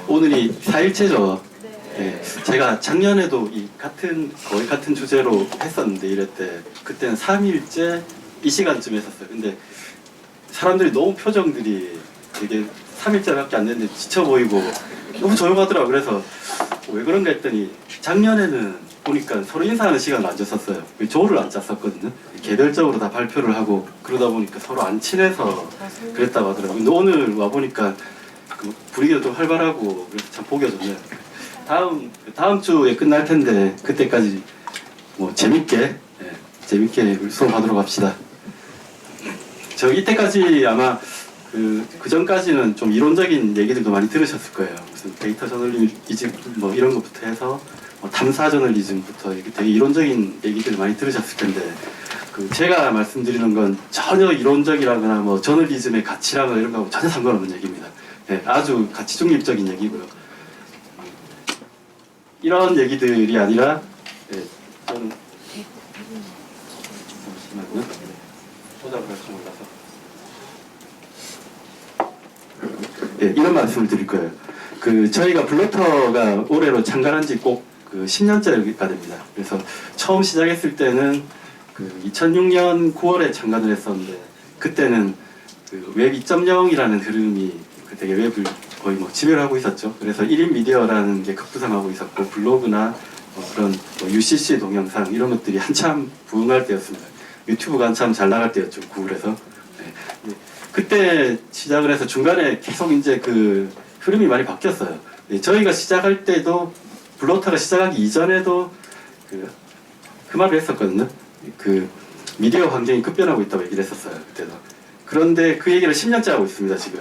오늘이 4일째죠. 네, 제가 작년에도 거의 같은 주제로 했었는데, 이럴 때 그때는 3일째 이 시간쯤 했었어요. 근데 사람들이 너무 표정들이 되게 3일째밖에 안 됐는데 지쳐 보이고 너무 조용하더라고요. 그래서 왜 그런가 했더니, 작년에는 보니까 서로 인사하는 시간을 안 줬었어요. 조를 안 짰었거든요. 개별적으로 다 발표를 하고 그러다 보니까 서로 안 친해서 그랬다고 하더라고요. 근데 오늘 와보니까 분위기도 좀 활발하고 그래서 참 보기가 좋네요. 다음 주에 끝날 텐데 그때까지 뭐 재밌게 수업하도록 합시다. 저 이때까지 아마 그 전까지는 좀 이론적인 얘기들도 많이 들으셨을 거예요. 무슨 데이터 저널리즘 뭐 이런 것부터 해서 뭐 탐사 저널리즘부터 되게 이론적인 얘기들을 많이 들으셨을 텐데, 제가 말씀드리는 건 전혀 이론적이라거나 뭐 저널리즘의 가치라거나 이런 거하고 전혀 상관없는 얘기입니다. 네, 아주 가치 중립적인 얘기고요. 이런 얘기들이 아니라, 저는 잠시만요. 조작을 할 줄 몰라서. 이런 말씀을 드릴 거예요. 저희가 블러터가 올해로 창간한 지 꼭 10년째가 됩니다. 그래서 처음 시작했을 때는 2006년 9월에 창간을 했었는데, 그때는 웹 2.0이라는 흐름이 되게 웹을 거의 뭐 지배를 하고 있었죠. 그래서 1인 미디어라는 게 급부상하고 있었고, 블로그나 그런 UCC 동영상 이런 것들이 한참 부흥할 때였습니다. 유튜브가 한참 잘 나갈 때였죠, 구글에서. 네. 그때 시작을 해서 중간에 계속 이제 흐름이 많이 바뀌었어요. 저희가 시작할 때도, 블러터가 시작하기 이전에도 그 말을 했었거든요. 미디어 환경이 급변하고 있다고 얘기를 했었어요, 그때도. 그런데 그 얘기를 10년째 하고 있습니다, 지금.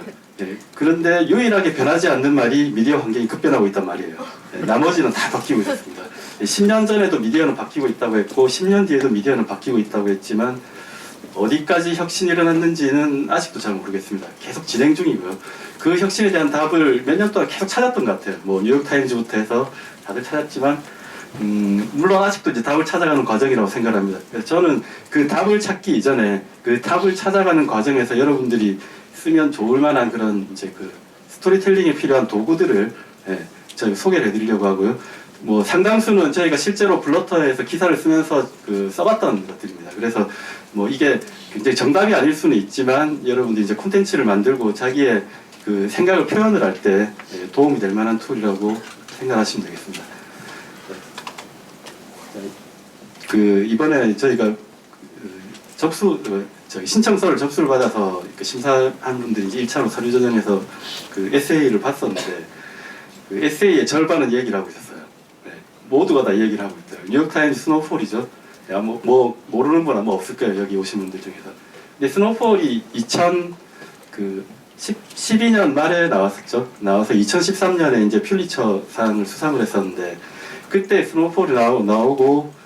그런데 유일하게 변하지 않는 말이 미디어 환경이 급변하고 있단 말이에요. 나머지는 다 바뀌고 있었습니다. 10년 전에도 미디어는 바뀌고 있다고 했고, 10년 뒤에도 미디어는 바뀌고 있다고 했지만, 어디까지 혁신이 일어났는지는 아직도 잘 모르겠습니다. 계속 진행 중이고요. 그 혁신에 대한 답을 몇 년 동안 계속 찾았던 것 같아요. 뭐 뉴욕타임즈부터 해서 다들 찾았지만, 물론 아직도 이제 답을 찾아가는 과정이라고 생각합니다. 그래서 저는 그 답을 찾기 이전에 그 답을 찾아가는 과정에서 여러분들이 쓰면 좋을 만한 그런 이제 스토리텔링에 필요한 도구들을 저희가 소개를 해드리려고 하고요. 뭐 상당수는 저희가 실제로 블러터에서 기사를 쓰면서 써봤던 것들입니다. 그래서 뭐 이게 굉장히 정답이 아닐 수는 있지만, 여러분들이 이제 콘텐츠를 만들고 자기의 생각을 표현을 할 때 도움이 될 만한 툴이라고 생각하시면 되겠습니다. 이번에 저희가 신청서를 접수를 받아서 심사한 분들이 1차로 서류 전형에서 에세이를 봤었는데, 에세이의 절반은 얘기를 하고 있었어요. 모두가 다 얘기를 하고 있더라고요. 뉴욕타임즈 스노우폴이죠. 모르는 분 아마 없을 거예요, 여기 오신 분들 중에서. 근데 스노우폴이 2012년 말에 나왔었죠. 나와서 2013년에 이제 퓰리처 상을 수상을 했었는데, 그때 스노우폴이 나오고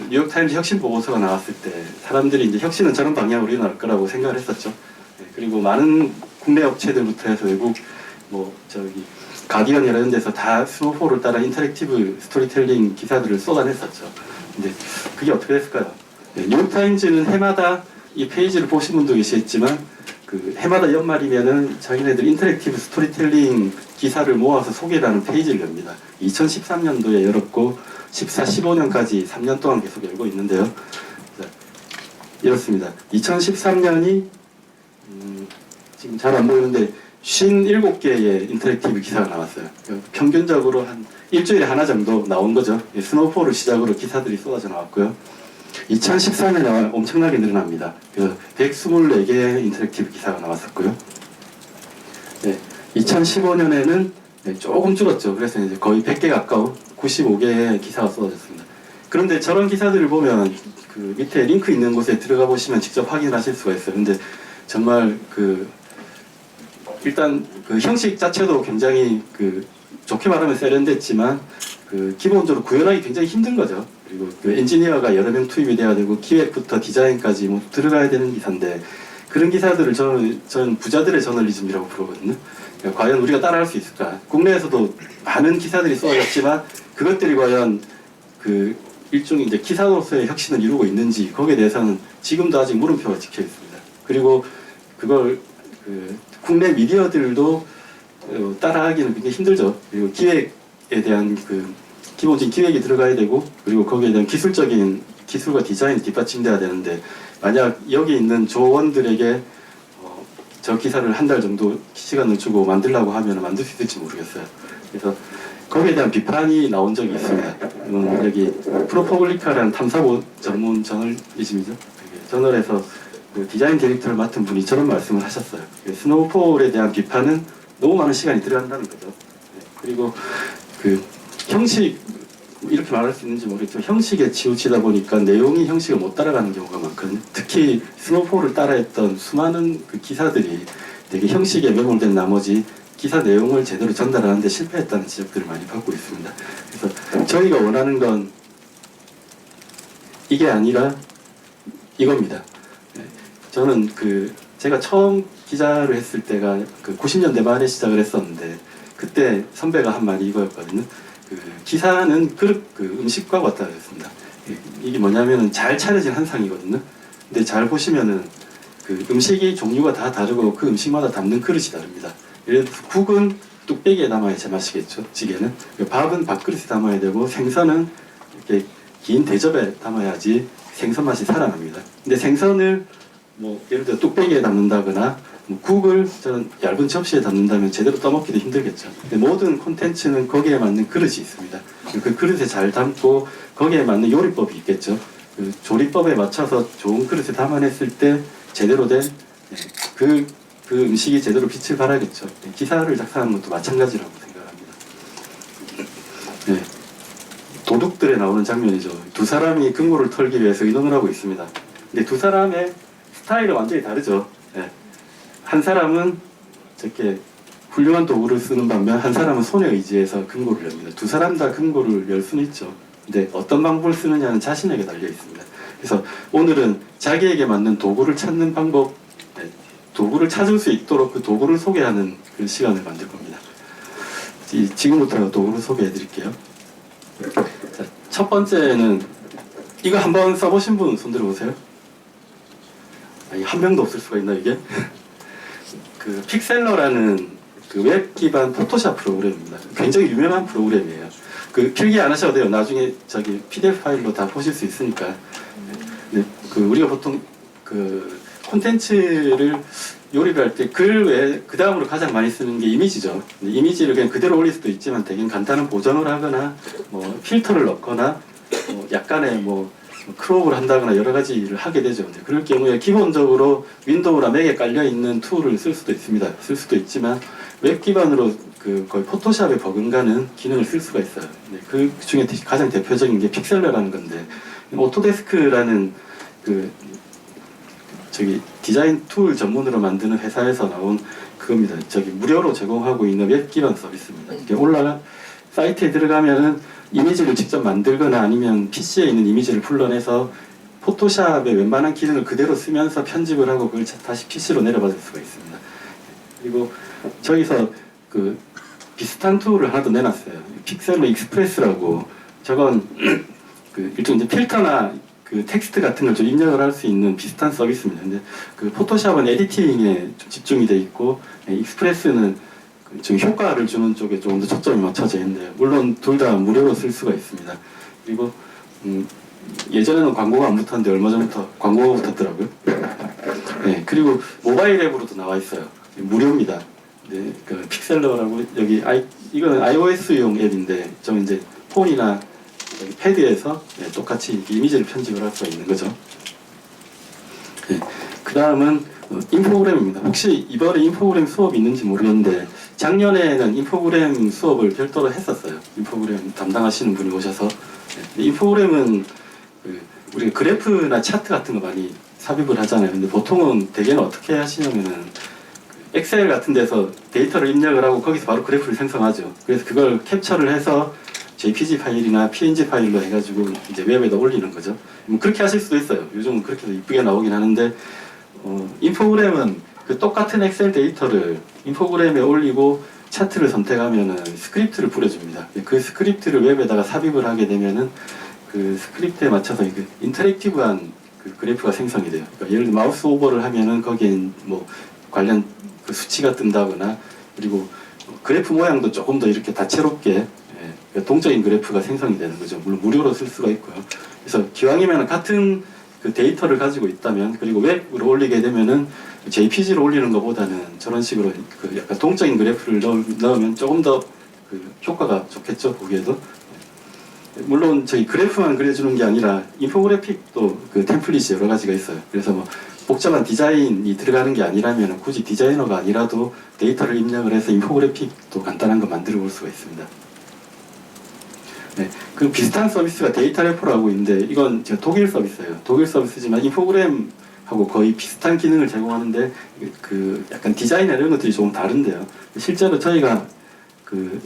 뉴욕타임즈 혁신 보고서가 나왔을 때 사람들이 이제 혁신은 저런 방향으로 일어날 거라고 생각을 했었죠. 그리고 많은 국내 업체들부터 해서 외국 가디언 이런 데서 다 스노우폴을 따라 인터랙티브 스토리텔링 기사들을 쏟아냈었죠. 근데 그게 어떻게 됐을까요? 뉴욕타임즈는 해마다 이 페이지를 보신 분도 계시겠지만, 해마다 연말이면은 자기네들 인터랙티브 스토리텔링 기사를 모아서 소개를 하는 페이지를 엽니다. 2013년도에 열었고 14, 15년까지 3년 동안 계속 열고 있는데요. 이렇습니다. 2013년이 지금 잘 안 보이는데 57개의 인터랙티브 기사가 나왔어요. 평균적으로 한 일주일에 하나 정도 나온 거죠. 스노우폴을 시작으로 기사들이 쏟아져 나왔고요. 2014년에 엄청나게 늘어납니다. 124개의 인터랙티브 기사가 나왔었고요. 2015년에는 조금 줄었죠. 그래서 이제 거의 100개 가까운 95개의 기사가 쏟아졌습니다. 그런데 저런 기사들을 보면 밑에 링크 있는 곳에 들어가 보시면 직접 확인하실 수가 있어요. 근데 정말 일단 형식 자체도 굉장히 좋게 말하면 세련됐지만, 기본적으로 구현하기 굉장히 힘든 거죠. 그리고 엔지니어가 여러 명 투입이 돼야 되고 기획부터 디자인까지 뭐 들어가야 되는 기사인데, 그런 기사들을 저는 부자들의 저널리즘이라고 부르거든요. 과연 우리가 따라할 수 있을까? 국내에서도 많은 기사들이 쏟아졌지만 그것들이 과연 일종의 이제 기사로서의 혁신을 이루고 있는지, 거기에 대해서는 지금도 아직 물음표가 찍혀 있습니다. 그리고 그걸 국내 미디어들도 따라하기는 굉장히 힘들죠. 그리고 기획에 대한 그 기본적인 기획이 들어가야 되고, 그리고 거기에 대한 기술적인 기술과 디자인이 뒷받침돼야 되는데, 만약 여기 있는 조원들에게 저 기사를 한 달 정도 시간을 주고 만들라고 하면 만들 수 있을지 모르겠어요. 그래서 거기에 대한 비판이 나온 적이 있습니다. 여기 프로퍼블리카라는 탐사보 전문 저널리즘이죠. 저널에서 그 디자인 디렉터를 맡은 분이 저런 말씀을 하셨어요. 스노우폴에 대한 비판은 너무 많은 시간이 들어간다는 거죠. 그리고 그 형식, 이렇게 말할 수 있는지 모르겠지만 형식에 치우치다 보니까 내용이 형식을 못 따라가는 경우가 많거든요. 특히 스노우폴을 따라했던 수많은 그 기사들이 되게 형식에 매몰된 나머지 기사 내용을 제대로 전달하는데 실패했다는 지적들을 많이 받고 있습니다. 그래서 저희가 원하는 건 이게 아니라 이겁니다. 저는 제가 처음 기자를 했을 때가 90년대 말에 시작을 했었는데, 그때 선배가 한 말이 이거였거든요. 기사는 음식과 같다 그랬습니다. 이게 뭐냐면은 잘 차려진 한 상이거든요. 근데 잘 보시면은 음식이 종류가 다 다르고 그 음식마다 담는 그릇이 다릅니다. 예를 들어서 국은 뚝배기에 담아야 제맛이겠죠. 찌개는. 밥은 밥그릇에 담아야 되고, 생선은 이렇게 긴 대접에 담아야지 생선 맛이 살아납니다. 근데 생선을 예를 들어 뚝배기에 담는다거나 국을 저는 얇은 접시에 담는다면 제대로 떠먹기도 힘들겠죠. 근데 모든 콘텐츠는 거기에 맞는 그릇이 있습니다. 그 그릇에 잘 담고 거기에 맞는 요리법이 있겠죠. 그 조리법에 맞춰서 좋은 그릇에 담아냈을 때 제대로 된 그 음식이 제대로 빛을 발하겠죠. 기사를 작성하는 것도 마찬가지라고 생각합니다. 네. 도둑들에 나오는 장면이죠. 두 사람이 금고를 털기 위해서 의논을 하고 있습니다. 근데 두 사람의 스타일은 완전히 다르죠. 네. 한 사람은 저렇게 훌륭한 도구를 쓰는 반면 한 사람은 손에 의지해서 금고를 엽니다. 두 사람 다 금고를 열 수는 있죠. 근데 어떤 방법을 쓰느냐는 자신에게 달려 있습니다. 그래서 오늘은 자기에게 맞는 도구를 찾는 방법, 도구를 찾을 수 있도록 그 도구를 소개하는 그 시간을 만들 겁니다. 지금부터 도구를 소개해 드릴게요. 자, 첫 번째는 이거 한번 써보신 분 손 들어보세요. 한 명도 없을 수가 있나 이게? 픽셀러라는 웹 기반 포토샵 프로그램입니다. 굉장히 유명한 프로그램이에요. 필기 안 하셔도 돼요. 나중에 PDF 파일로 다 보실 수 있으니까. 네, 우리가 보통 콘텐츠를 요리를 할 때 글 외에 그 다음으로 가장 많이 쓰는 게 이미지죠. 이미지를 그냥 그대로 올릴 수도 있지만 대개 간단한 보정을 하거나 필터를 넣거나 약간의 크롭을 한다거나 여러 가지 일을 하게 되죠. 근데 그럴 경우에 기본적으로 윈도우나 맥에 깔려 있는 툴을 쓸 수도 있습니다. 쓸 수도 있지만 웹 기반으로 거의 포토샵에 버금가는 기능을 쓸 수가 있어요. 그 중에 가장 대표적인 게 픽셀러라는 건데, 오토데스크라는 디자인 툴 전문으로 만드는 회사에서 나온 그겁니다. 무료로 제공하고 있는 웹 기반 서비스입니다. 이게 사이트에 들어가면은 이미지를 직접 만들거나 아니면 PC에 있는 이미지를 풀러내서 포토샵의 웬만한 기능을 그대로 쓰면서 편집을 하고 그걸 다시 PC로 내려받을 수가 있습니다. 그리고 저기서 비슷한 툴을 하나 더 내놨어요. 픽셀러 익스프레스라고. 저건 일종 이제 필터나 텍스트 같은 걸 좀 입력을 할 수 있는 비슷한 서비스입니다. 근데 포토샵은 에디팅에 좀 집중이 돼 있고, 익스프레스는 좀 효과를 주는 쪽에 조금 더 초점이 맞춰져 있는데, 물론 둘 다 무료로 쓸 수가 있습니다. 그리고 예전에는 광고가 안 붙었는데 얼마 전부터 광고가 붙었더라고요. 네, 그리고 모바일 앱으로도 나와 있어요. 무료입니다. 네, 픽셀러라고 이거는 iOS용 앱인데 좀 이제 폰이나 패드에서 똑같이 이미지를 편집을 할 수가 있는 거죠. 네, 그 다음은 인포그램입니다. 혹시 이번에 인포그램 수업이 있는지 모르겠는데 작년에는 인포그램 수업을 별도로 했었어요. 인포그램 담당하시는 분이 오셔서. 네, 인포그램은 우리가 그래프나 차트 같은 거 많이 삽입을 하잖아요. 근데 보통은 대개는 어떻게 하시냐면은 엑셀 같은 데서 데이터를 입력을 하고 거기서 바로 그래프를 생성하죠. 그래서 그걸 캡처를 해서 JPG 파일이나 PNG 파일로 해가지고 이제 웹에다 올리는 거죠. 그렇게 하실 수도 있어요. 요즘은 그렇게 해서 이쁘게 나오긴 하는데, 인포그램은 똑같은 엑셀 데이터를 인포그램에 올리고 차트를 선택하면은 스크립트를 뿌려줍니다. 그 스크립트를 웹에다가 삽입을 하게 되면은 그 스크립트에 맞춰서 인터랙티브한 그래프가 생성이 돼요. 그러니까 예를 들어 마우스 오버를 하면은 거기에 관련 수치가 뜬다거나, 그리고 그래프 모양도 조금 더 이렇게 다채롭게 동적인 그래프가 생성이 되는 거죠. 물론 무료로 쓸 수가 있고요. 그래서 기왕이면 같은 그 데이터를 가지고 있다면, 그리고 웹으로 올리게 되면은 JPG로 올리는 것보다는 저런 식으로 그 약간 동적인 그래프를 넣으면 조금 더 그 효과가 좋겠죠, 보기에도. 물론 저희 그래프만 그려주는 게 아니라 인포그래픽도 그 템플릿이 여러 가지가 있어요. 그래서 뭐 복잡한 디자인이 들어가는 게 아니라면 굳이 디자이너가 아니라도 데이터를 입력을 해서 인포그래픽도 간단한 거 만들어 볼 수가 있습니다. 네, 그 비슷한 서비스가 데이터 래퍼라고 있는데, 이건 제가 독일 서비스예요. 독일 서비스지만 인포그램하고 거의 비슷한 기능을 제공하는데 그 약간 디자인이나 이런 것들이 조금 다른데요. 실제로 저희가 그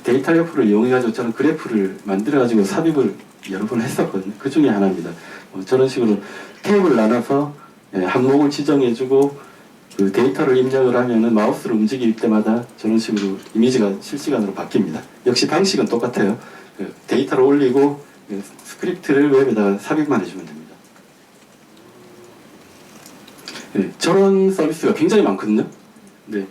데이터 래퍼를 이용해가지고 저는 그래프를 만들어가지고 삽입을 여러 번 했었거든요. 그 중에 하나입니다. 저런 식으로 테이블을 나눠서 항목을 지정해주고 그 데이터를 입력을 하면은 마우스를 움직일 때마다 저런 식으로 이미지가 실시간으로 바뀝니다. 역시 방식은 똑같아요. 데이터를 올리고 스크립트를 웹에다가 삽입만 해주면 됩니다. 네, 저런 서비스가 굉장히 많거든요. 네,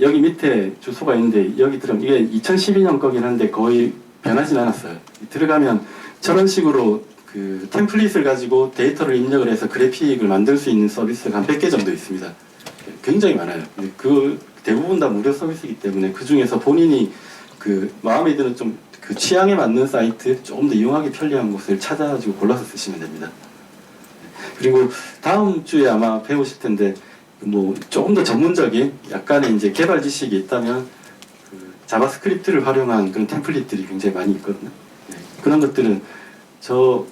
여기 밑에 주소가 있는데 여기 들어가면 이게 2012년 거긴 한데 거의 변하진 않았어요. 들어가면 저런 식으로 그 템플릿을 가지고 데이터를 입력을 해서 그래픽을 만들 수 있는 서비스가 한 100개 정도 있습니다. 굉장히 많아요. 그 대부분 다 무료 서비스이기 때문에 그 중에서 본인이 그 마음에 드는 좀 그 취향에 맞는 사이트, 조금 더 이용하기 편리한 곳을 찾아가지고 골라서 쓰시면 됩니다. 그리고 다음 주에 아마 배우실 텐데 뭐 조금 더 전문적인 약간의 이제 개발 지식이 있다면 그 자바스크립트를 활용한 그런 템플릿들이 굉장히 많이 있거든요. 네, 그런 것들은 저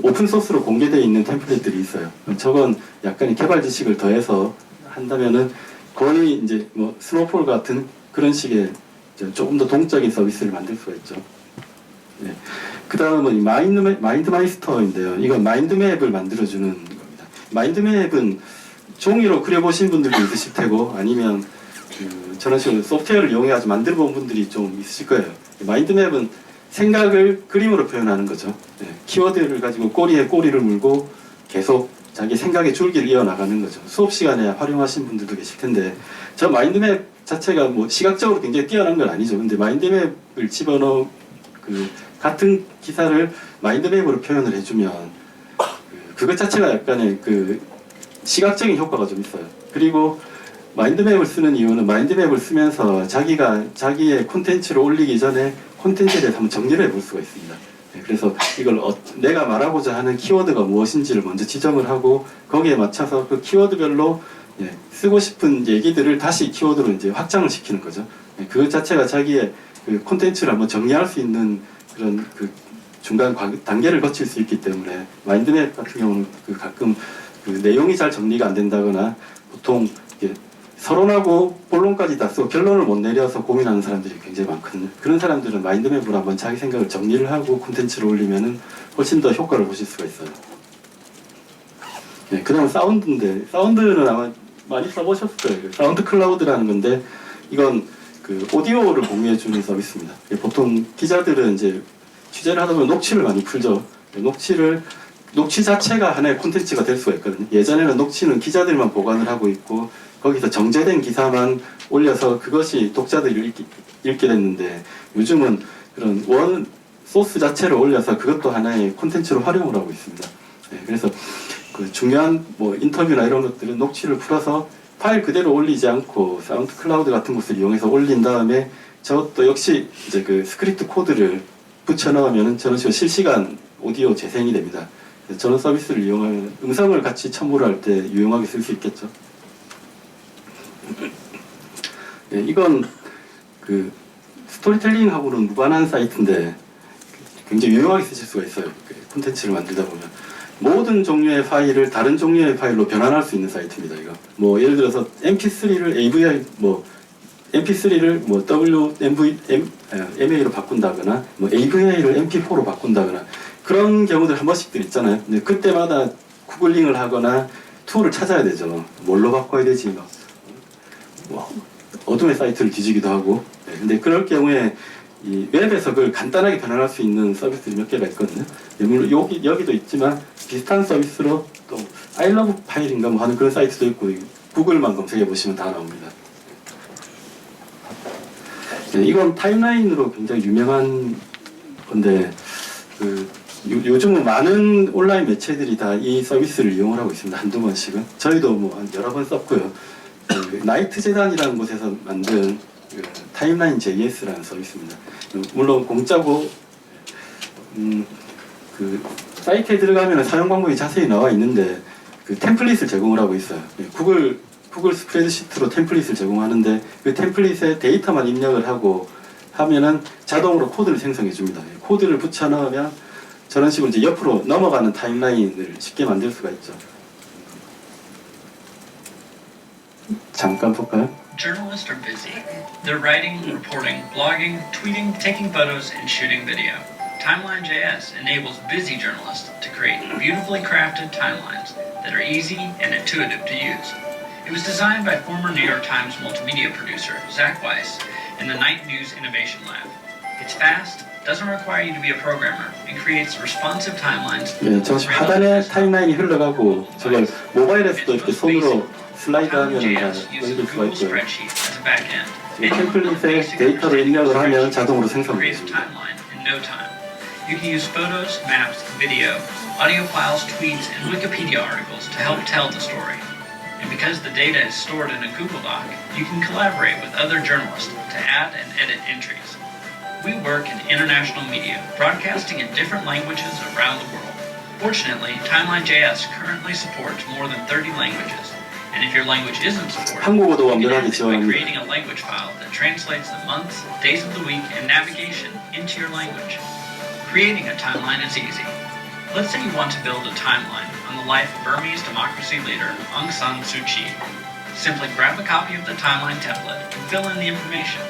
오픈소스로 공개되어 있는 템플릿들이 있어요. 저건 약간의 개발 지식을 더해서 한다면은 거의 이제 뭐 스노우폴 같은 그런 식의 조금 더 동적인 서비스를 만들 수가 있죠. 네. 그 다음은 마인드마이스터인데요. 이건 마인드맵을 만들어주는 겁니다. 마인드맵은 종이로 그려보신 분들도 있으실 테고, 아니면 저런 식으로 소프트웨어를 이용해서 만들어본 분들이 좀 있으실 거예요. 마인드맵은 생각을 그림으로 표현하는 거죠. 네. 키워드를 가지고 꼬리에 꼬리를 물고 계속 자기 생각의 줄기를 이어나가는 거죠. 수업 시간에 활용하신 분들도 계실 텐데, 저 마인드맵 자체가 뭐 시각적으로 굉장히 뛰어난 건 아니죠. 근데 마인드맵을 집어넣어 같은 기사를 마인드맵으로 표현을 해주면 그것 자체가 약간의 그 시각적인 효과가 좀 있어요. 그리고 마인드맵을 쓰는 이유는 마인드맵을 쓰면서 자기의 콘텐츠를 올리기 전에 콘텐츠에 대해서 한번 정리를 해볼 수가 있습니다. 그래서 이걸 내가 말하고자 하는 키워드가 무엇인지를 먼저 지정을 하고 거기에 맞춰서 그 키워드별로 쓰고 싶은 얘기들을 다시 키워드로 이제 확장을 시키는 거죠. 그것 자체가 자기의 그 콘텐츠를 한번 정리할 수 있는 그런 그 중간 단계를 거칠 수 있기 때문에 마인드맵 같은 경우는 가끔 그 내용이 잘 정리가 안 된다거나 보통 서론하고 본론까지 다 쓰고 결론을 못 내려서 고민하는 사람들이 굉장히 많거든요. 그런 사람들은 마인드맵으로 한번 자기 생각을 정리를 하고 콘텐츠를 올리면은 훨씬 더 효과를 보실 수가 있어요. 네, 그 다음 사운드인데, 사운드는 아마 많이 써보셨을 거예요. 사운드 클라우드라는 건데, 이건 그 오디오를 공유해주는 서비스입니다. 보통 기자들은 이제 취재를 하다 보면 녹취를 많이 풀죠. 녹취 자체가 하나의 콘텐츠가 될 수가 있거든요. 예전에는 녹취는 기자들만 보관을 하고 있고, 거기서 정제된 기사만 올려서 그것이 독자들이 읽게 됐는데, 요즘은 그런 원 소스 자체를 올려서 그것도 하나의 콘텐츠로 활용을 하고 있습니다. 네, 그래서 그 중요한 뭐 인터뷰나 이런 것들은 녹취를 풀어서 파일 그대로 올리지 않고 사운드 클라우드 같은 곳을 이용해서 올린 다음에 저것도 역시 이제 그 스크립트 코드를 붙여 넣으면 저런 식으로 실시간 오디오 재생이 됩니다. 그래서 저런 서비스를 이용하면 음성을 같이 첨부를 할 때 유용하게 쓸 수 있겠죠. 네, 이건 그 스토리텔링하고는 무관한 사이트인데 굉장히 유용하게 쓰실 수가 있어요. 콘텐츠를 만들다 보면 모든 종류의 파일을 다른 종류의 파일로 변환할 수 있는 사이트입니다. 이거 뭐 예를 들어서 MP3를 AVI MP3를 MA로 바꾼다거나 뭐 AVI를 MP4로 바꾼다거나 그런 경우들 한 번씩들 있잖아요. 근데 그때마다 구글링을 하거나 툴을 찾아야 되죠. 뭘로 바꿔야 되지? 뭐 어둠의 사이트를 뒤지기도 하고. 네, 근데 그럴 경우에 이 웹에서 그걸 간단하게 변환할 수 있는 서비스들이 몇 개가 있거든요. 물론 여기도 있지만 비슷한 서비스로 또 I love 파일인가 뭐 하는 그런 사이트도 있고 구글만 검색해 보시면 다 나옵니다. 네, 이건 타임라인으로 굉장히 유명한 건데 요즘은 많은 온라인 매체들이 다 이 서비스를 이용을 하고 있습니다. 한두 번씩은. 저희도 뭐 여러 번 썼고요. 나이트 재단이라는 곳에서 만든 타임라인 JS라는 서비스입니다. 물론 공짜고 사이트에 들어가면 사용 방법이 자세히 나와 있는데 템플릿을 제공을 하고 있어요. 구글 스프레드시트로 템플릿을 제공하는데 그 템플릿에 데이터만 입력을 하고 하면은 자동으로 코드를 생성해 줍니다. 코드를 붙여 넣으면 저런 식으로 이제 옆으로 넘어가는 타임라인을 쉽게 만들 수가 있죠. 잠깐 볼까요? Journalists are busy. They're writing, reporting, blogging, tweeting, taking photos, and shooting video. Timeline.js enables busy journalists to create beautifully crafted timelines that are easy and intuitive to use. It was designed by former New York Times multimedia producer Zach Weiss in the Night News Innovation Lab. It's fast, doesn't require you to be a programmer, and creates responsive timelines. 네, 저 하단에 타임라인이 흘러가고 저걸 모바일에서도 이렇게 손으로 슬라이드하면 다 넘길 수가 있고요. 템플릿에 데이터를 입력을 하면 자동으로 생성됩니다. You can use photos, maps, video, audio files, tweets, and Wikipedia articles to help tell the story. And because the data is stored in a Google Doc, you can collaborate with other journalists to add and edit entries. We work in international media, broadcasting in different languages around the world. Fortunately, Timeline.js currently supports more than 30 languages. And if your language isn't supported, 한국어도 you can 완벽하게 add it by 지원합니다. creating a language file that translates the months, days of the week, and navigation into your language. Creating a timeline is easy. Let's say you want to build a timeline on the life of Burmese democracy leader Aung San Suu Kyi. Simply grab a copy of the timeline template and fill in the information.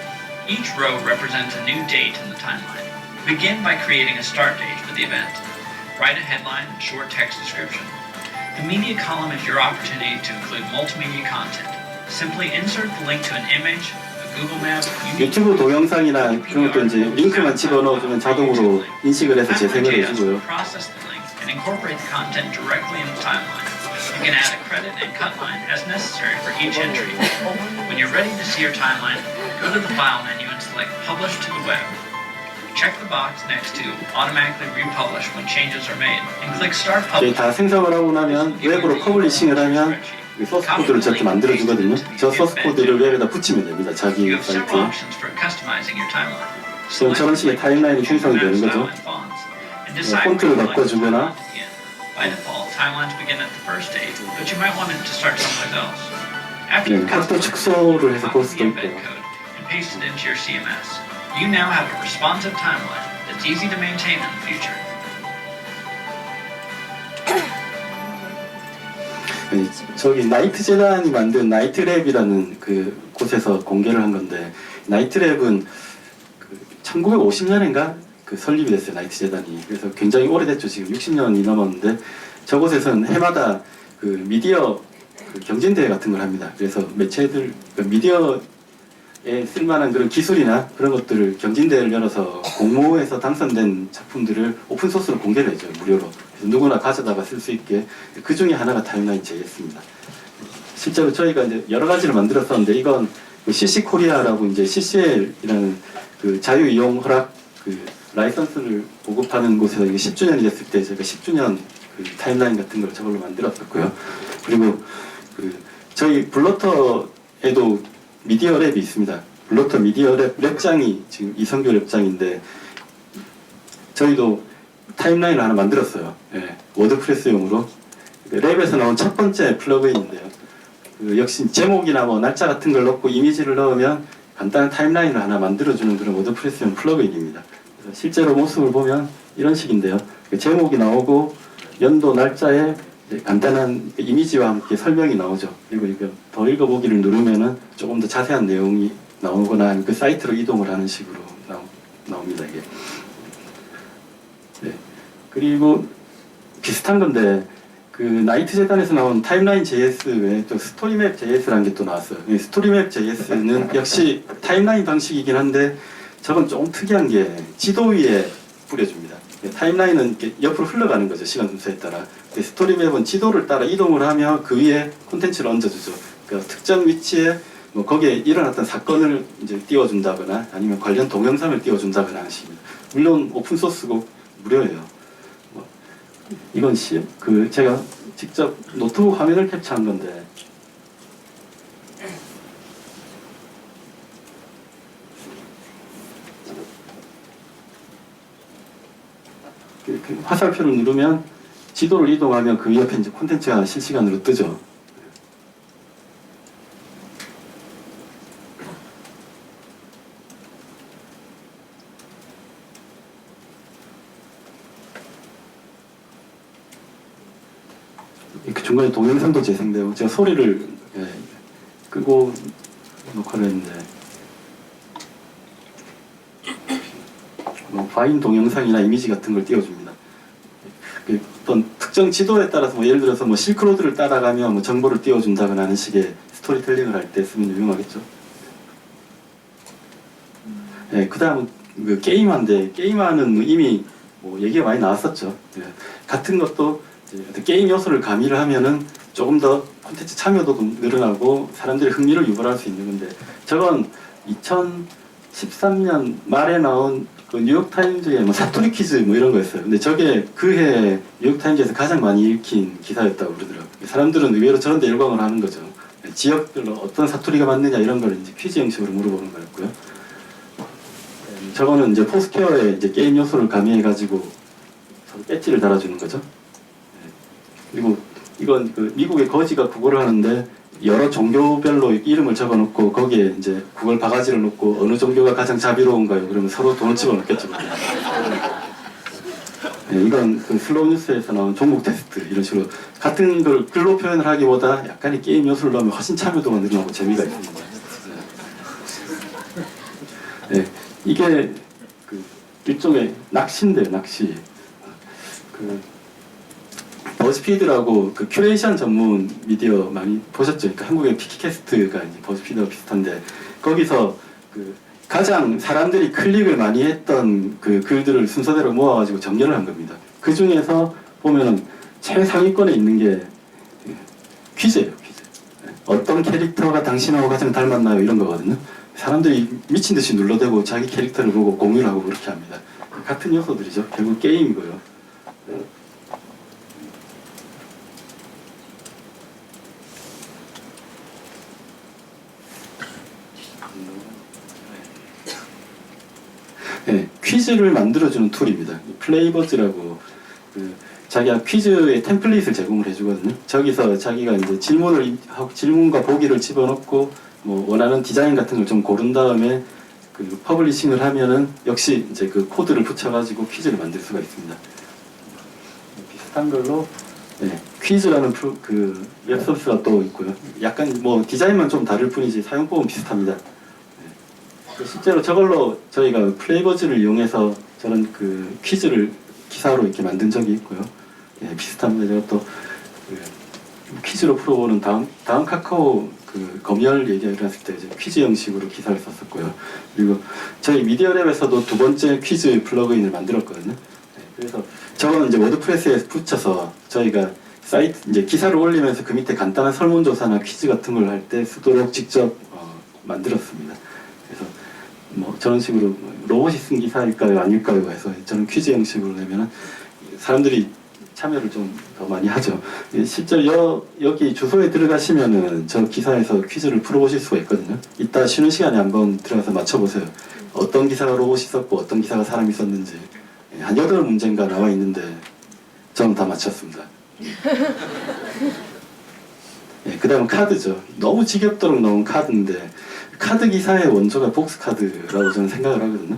Each row represents a new date in the timeline. Begin by creating a start date for the event. Write a headline and short text description. The media column is your opportunity to include multimedia content. Simply insert the link to an image, a Google map, 유튜브 동영상이나 그런 것도 이제 링크만 집어넣어주면 자동으로 인식을 해서 재생을 해주고요. Process the link and incorporate the content directly in the timeline. You can add a credit and cut line as necessary for each entry. When you're ready to see your timeline, go to the File menu and select Publish to the Web. Check the box next to Automatically Republish when changes are made, and click Start Publishing. 다 생성을 하고 나면 웹으로 퍼블리싱을 하면 소스 코드를 저렇게 만들어 주거든요. 저 소스 코드를 웹에다 붙이면 됩니다. 자기 사이트에. 그럼 저런 식의 타임라인이 생성이 되는 거죠. 폰트를 바꿔주거나 값도 축소를 해서 볼 수도 있고요. You now have a responsive timeline that's easy to maintain in the future. 저기 나이트 재단이 만든 나이트랩이라는 그 곳에서 공개를 한 건데, 나이트랩은 1950년인가 설립이 됐어요. 나이트 재단이. 그래서 굉장히 오래됐죠. 지금 60년이 넘었는데 저곳에서는 해마다 미디어 경진대회 같은 걸 합니다. 그래서 매체들 미디어에 쓸만한 그런 기술이나 그런 것들을 경진대회를 열어서 공모해서 당선된 작품들을 오픈소스로 공개를 해줘요. 무료로. 그래서 누구나 가져다가 쓸 수 있게. 그 중에 하나가 타임라인 JS입니다. 실제로 저희가 이제 여러 가지를 만들었었는데, 이건 CC 코리아라고 이제 CCL이라는 자유 이용 허락 라이선스를 보급하는 곳에서 이게 10주년이 됐을 때 제가 10주년 타임라인 같은 걸 저걸로 만들었었고요. 그리고 저희 블러터에도 미디어 랩이 있습니다. 블러터 미디어 랩장이 지금 이성규 랩장인데, 저희도 타임라인을 하나 만들었어요. 예, 워드프레스용으로. 랩에서 나온 첫 번째 플러그인인데요. 역시 제목이나 뭐 날짜 같은 걸 넣고 이미지를 넣으면 간단한 타임라인을 하나 만들어주는 그런 워드프레스용 플러그인입니다. 그래서 실제로 모습을 보면 이런 식인데요. 제목이 나오고 연도 날짜에 간단한 이미지와 함께 설명이 나오죠. 그리고 이거 더 읽어보기를 누르면은 조금 더 자세한 내용이 나오거나 그 사이트로 이동을 하는 식으로 나옵니다. 이게. 네. 그리고 비슷한 건데 나이트 재단에서 나온 타임라인 JS 외에 또 스토리맵 JS라는 게 또 나왔어요. 스토리맵 JS는 역시 타임라인 방식이긴 한데 저건 조금 특이한 게 지도 위에 뿌려줍니다. 타임라인은 이렇게 옆으로 흘러가는 거죠. 시간 순서에 따라. 스토리맵은 지도를 따라 이동을 하며 그 위에 콘텐츠를 얹어주죠. 그러니까 특정 위치에 뭐 거기에 일어났던 사건을 이제 띄워준다거나 아니면 관련 동영상을 띄워준다거나 하는 식입니다. 물론 오픈 소스고 무료예요. 뭐 이건 제가 직접 노트북 화면을 캡처한 건데 그 화살표를 누르면 지도를 이동하면 그 옆에 이제 콘텐츠가 실시간으로 뜨죠. 그 중간에 동영상도 재생되고 제가 소리를 끄고 녹화를 했는데 뭐 파인 동영상이나 이미지 같은 걸 띄워줍니다. 그 어떤 특정 지도에 따라서 뭐 예를 들어서 뭐 실크로드를 따라가면 뭐 정보를 띄워준다거나 하는 식의 스토리텔링을 할 때 쓰면 유용하겠죠. 그 다음은 그 게임화인데 게임화는 이미 뭐 얘기가 많이 나왔었죠. 같은 것도 이제 게임 요소를 가미를 하면은 조금 더 콘텐츠 참여도도 늘어나고 사람들의 흥미를 유발할 수 있는 건데 저건 2013년 말에 나온 그 뉴욕타임즈의 뭐 사투리 퀴즈 뭐 이런 거였어요. 근데 저게 그해 뉴욕타임즈에서 가장 많이 읽힌 기사였다고 그러더라고요. 사람들은 의외로 저런 데 열광을 하는 거죠. 지역별로 어떤 사투리가 맞느냐 이런 걸 이제 퀴즈 형식으로 물어보는 거였고요. 저거는 이제 포스퀘어에 이제 게임 요소를 가미해가지고 서로 배지를 달아주는 거죠. 그리고 이건 그 미국의 거지가 구걸을 하는데 여러 종교별로 이름을 적어놓고 거기에 이제 구걸 바가지를 놓고 어느 종교가 가장 자비로운가요? 그러면 서로 돈을 집어넣겠죠. 이건 그 슬로우 뉴스에서 나온 종목 테스트 이런 식으로 같은 걸 글로 표현을 하기보다 약간의 게임 요소를 넣으면 훨씬 참여도가 늘어나고 재미가 있습니다. 이게 그 일종의 낚시인데요, 낚시. 그 버즈피드라고 그 큐레이션 전문 미디어 많이 보셨죠? 그러니까 한국의 피키캐스트가 이제 버즈피드와 비슷한데 거기서 그 가장 사람들이 클릭을 많이 했던 그 글들을 순서대로 모아가지고 정렬을 한 겁니다. 그 중에서 보면은 최상위권에 있는 게 퀴즈예요, 퀴즈. 어떤 캐릭터가 당신하고 가장 닮았나요? 이런 거거든요. 사람들이 미친 듯이 눌러대고 자기 캐릭터를 보고 공유를 하고 그렇게 합니다. 같은 요소들이죠. 결국 게임이고요. 퀴즈를 만들어주는 툴입니다. 플레이버즈라고 자기가 퀴즈의 템플릿을 제공을 해주거든요. 저기서 자기가 이제 질문과 보기를 집어넣고 뭐 원하는 디자인 같은 걸 좀 고른 다음에 그 퍼블리싱을 하면은 역시 이제 그 코드를 붙여가지고 퀴즈를 만들 수가 있습니다. 비슷한 걸로 퀴즈라는 그 웹 서비스가 또 있고요. 약간 뭐 디자인만 좀 다를 뿐이지 사용법은 비슷합니다. 실제로 저걸로 저희가 플레이버즈를 이용해서 저는 그 퀴즈를 기사로 이렇게 만든 적이 있고요. 비슷합니다. 제가 또 퀴즈로 풀어보는 다음 카카오 그 검열 얘기가 일어났을 때 이제 퀴즈 형식으로 기사를 썼었고요. 그리고 저희 미디어랩에서도 두 번째 퀴즈 플러그인을 만들었거든요. 그래서 저거는 이제 워드프레스에 붙여서 저희가 사이트 이제 기사를 올리면서 그 밑에 간단한 설문조사나 퀴즈 같은 걸 할 때 쓰도록 직접 만들었습니다. 그래서 뭐 저런 식으로 로봇이 쓴 기사일까요 아닐까요 해서 저는 퀴즈 형식으로 내면은 사람들이 참여를 좀 더 많이 하죠. 실제로 여기 주소에 들어가시면은 저 기사에서 퀴즈를 풀어보실 수가 있거든요. 이따 쉬는 시간에 한번 들어가서 맞춰보세요. 어떤 기사가 로봇이 썼고 어떤 기사가 사람이 썼는지 한 8문제인가 나와 있는데 저는 다 맞췄습니다. 그 다음 카드죠. 너무 지겹도록 나온 카드인데 카드 기사의 원조가 복스카드라고 저는 생각을 하거든요.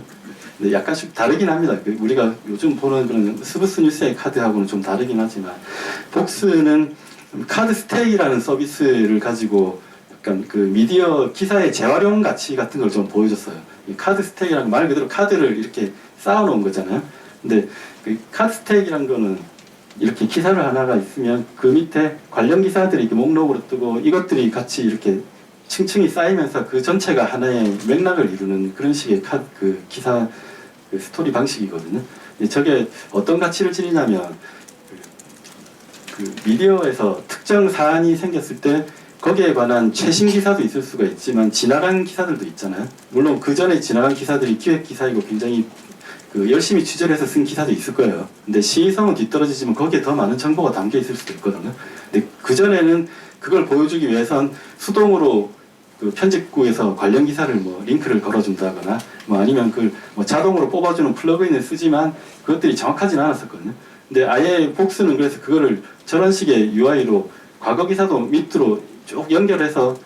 근데 약간씩 다르긴 합니다. 우리가 요즘 보는 그런 스브스 뉴스의 카드하고는 좀 다르긴 하지만 복스는 카드 스테이라는 서비스를 가지고 약간 그 미디어 기사의 재활용 가치 같은 걸 좀 보여줬어요. 이 카드 스테이라는 말 그대로 카드를 이렇게 쌓아놓은 거잖아요. 근데 그 카드 스테이라는 거는 이렇게 기사를 하나가 있으면 그 밑에 관련 기사들이 이렇게 목록으로 뜨고 이것들이 같이 이렇게 층층이 쌓이면서 그 전체가 하나의 맥락을 이루는 그런 식의 그 기사 그 스토리 방식이거든요. 저게 어떤 가치를 지니냐면 그 미디어에서 특정 사안이 생겼을 때 거기에 관한 최신 기사도 있을 수가 있지만 지나간 기사들도 있잖아요. 물론 그 전에 지나간 기사들이 기획 기사이고 굉장히 그 열심히 취재를 해서 쓴 기사도 있을 거예요. 근데 시의성은 뒤떨어지지만 거기에 더 많은 정보가 담겨 있을 수도 있거든요. 근데 그 전에는 그걸 보여주기 위해선 수동으로 그 편집구에서 관련 기사를 뭐 링크를 걸어준다거나 뭐 아니면 그걸 뭐 자동으로 뽑아주는 플러그인을 쓰지만 그것들이 정확하지는 않았었거든요. 근데 아예 복스는 그래서 그거를 저런 식의 UI로 과거 기사도 밑으로 쭉 연결해서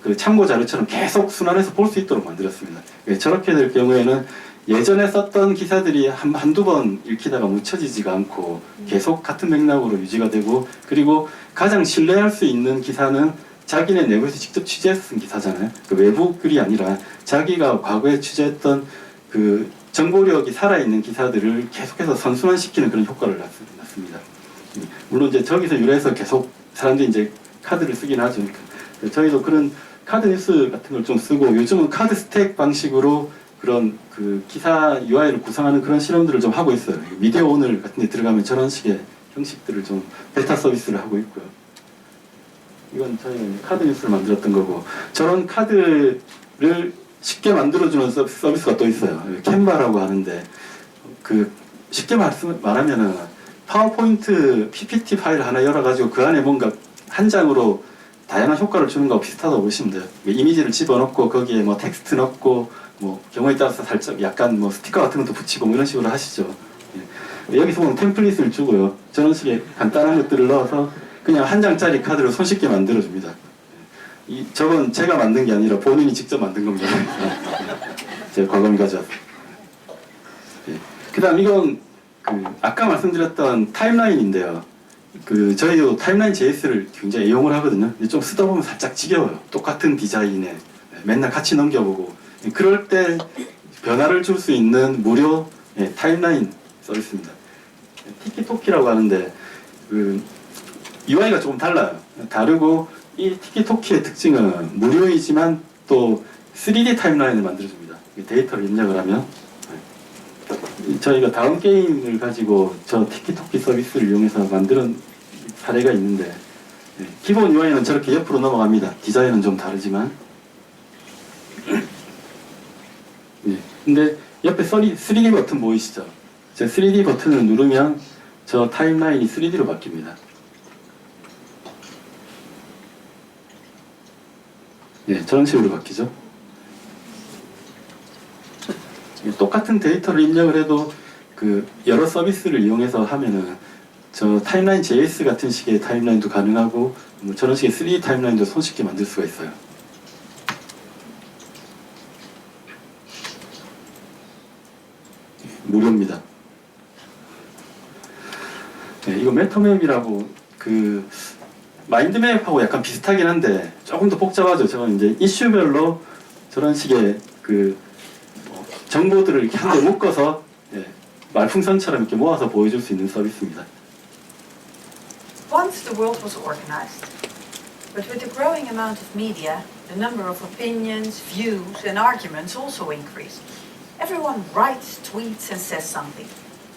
그 참고 자료처럼 계속 순환해서 볼 수 있도록 만들었습니다. 저렇게 될 경우에는 예전에 썼던 기사들이 한두 번 읽히다가 묻혀지지가 않고 계속 같은 맥락으로 유지가 되고, 그리고 가장 신뢰할 수 있는 기사는 자기네 내부에서 직접 취재해서 쓴 기사잖아요. 그 외부 글이 아니라 자기가 과거에 취재했던 그 정보력이 살아있는 기사들을 계속해서 선순환시키는 그런 효과를 낳습니다. 물론 이제 저기서 유래해서 계속 사람들이 이제 카드를 쓰긴 하죠. 저희도 그런 카드 뉴스 같은 걸 좀 쓰고, 요즘은 카드 스택 방식으로 그런 그 기사 UI를 구성하는 그런 실험들을 좀 하고 있어요. 미디어 오늘 같은 데 들어가면 저런 식의 형식들을 좀 베타 서비스를 하고 있고요. 이건 저희가 카드 뉴스를 만들었던 거고, 저런 카드를 쉽게 만들어주는 서비스가 또 있어요. 캔바라고 하는데, 그 쉽게 말하면은 파워포인트 PPT 파일 하나 열어가지고 그 안에 뭔가 한 장으로 다양한 효과를 주는 거하고 비슷하다고 보시면 돼요. 이미지를 집어넣고 거기에 뭐 텍스트 넣고 뭐 경우에 따라서 살짝 약간 뭐 스티커 같은 것도 붙이고 뭐 이런 식으로 하시죠. 예. 여기서 보면 템플릿을 주고요. 저런 식의 간단한 것들을 넣어서 그냥 한 장짜리 카드를 손쉽게 만들어줍니다. 저건 제가 만든 게 아니라 본인이 직접 만든 겁니다. 제가 과감히 가져왔어요. 예. 그 다음 이건 그 아까 말씀드렸던 타임라인인데요. 그 저희도 타임라인 JS를 굉장히 애용을 하거든요. 근데 좀 쓰다 보면 살짝 지겨워요. 똑같은 디자인에 맨날 같이 넘겨보고, 그럴 때 변화를 줄 수 있는 무료 타임라인 서비스입니다. 티키토키라고 하는데 그 UI가 조금 달라요. 다르고 이 티키토키의 특징은 무료이지만 또 3D 타임라인을 만들어줍니다. 데이터를 입력을 하면 저희가 다음 게임을 가지고 저 티키토키 서비스를 이용해서 만든 사례가 있는데, 기본 UI는 저렇게 옆으로 넘어갑니다. 디자인은 좀 다르지만. 근데 옆에 3D 버튼 보이시죠? 저 3D 버튼을 누르면 저 타임라인이 3D로 바뀝니다. 저런 식으로 바뀌죠. 똑같은 데이터를 입력을 해도 그 여러 서비스를 이용해서 하면은 저 타임라인 JS 같은 식의 타임라인도 가능하고 뭐 저런 식의 3D 타임라인도 손쉽게 만들 수가 있어요. 무료입니다. 이거 메터맵이라고 그 마인드맵하고 약간 비슷하긴 한데 조금 더 복잡하죠. 저건 이제 이슈별로 저런 식의 그 정보들을 이렇게 한 대 묶어서 말풍선처럼 이렇게 모아서 보여줄 수 있는 서비스입니다. Once the world was organized, but with the growing amount of media, the number of opinions, views, and arguments also increased. Everyone writes, tweets, and says something.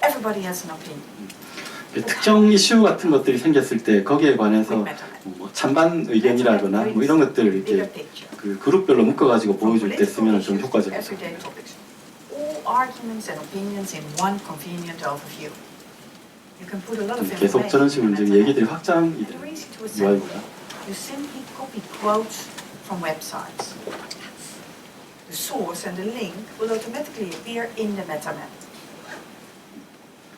Everybody has an opinion. 특정 이슈 같은 것들이 생겼을 때 거기에 관해서 뭐 찬반 의견이라거나 뭐 이런 것들을 이렇게 그 그룹별로 묶어가지고 보여줄 때 쓰면 좀 효과적이죠. All arguments and opinions in one convenient overview. You can put a lot of 계속 저런 식으로 이제 얘기들이 확장이 되는 UI고요. You simply copy quotes from websites. The source and the link will automatically appear in the MetaMap.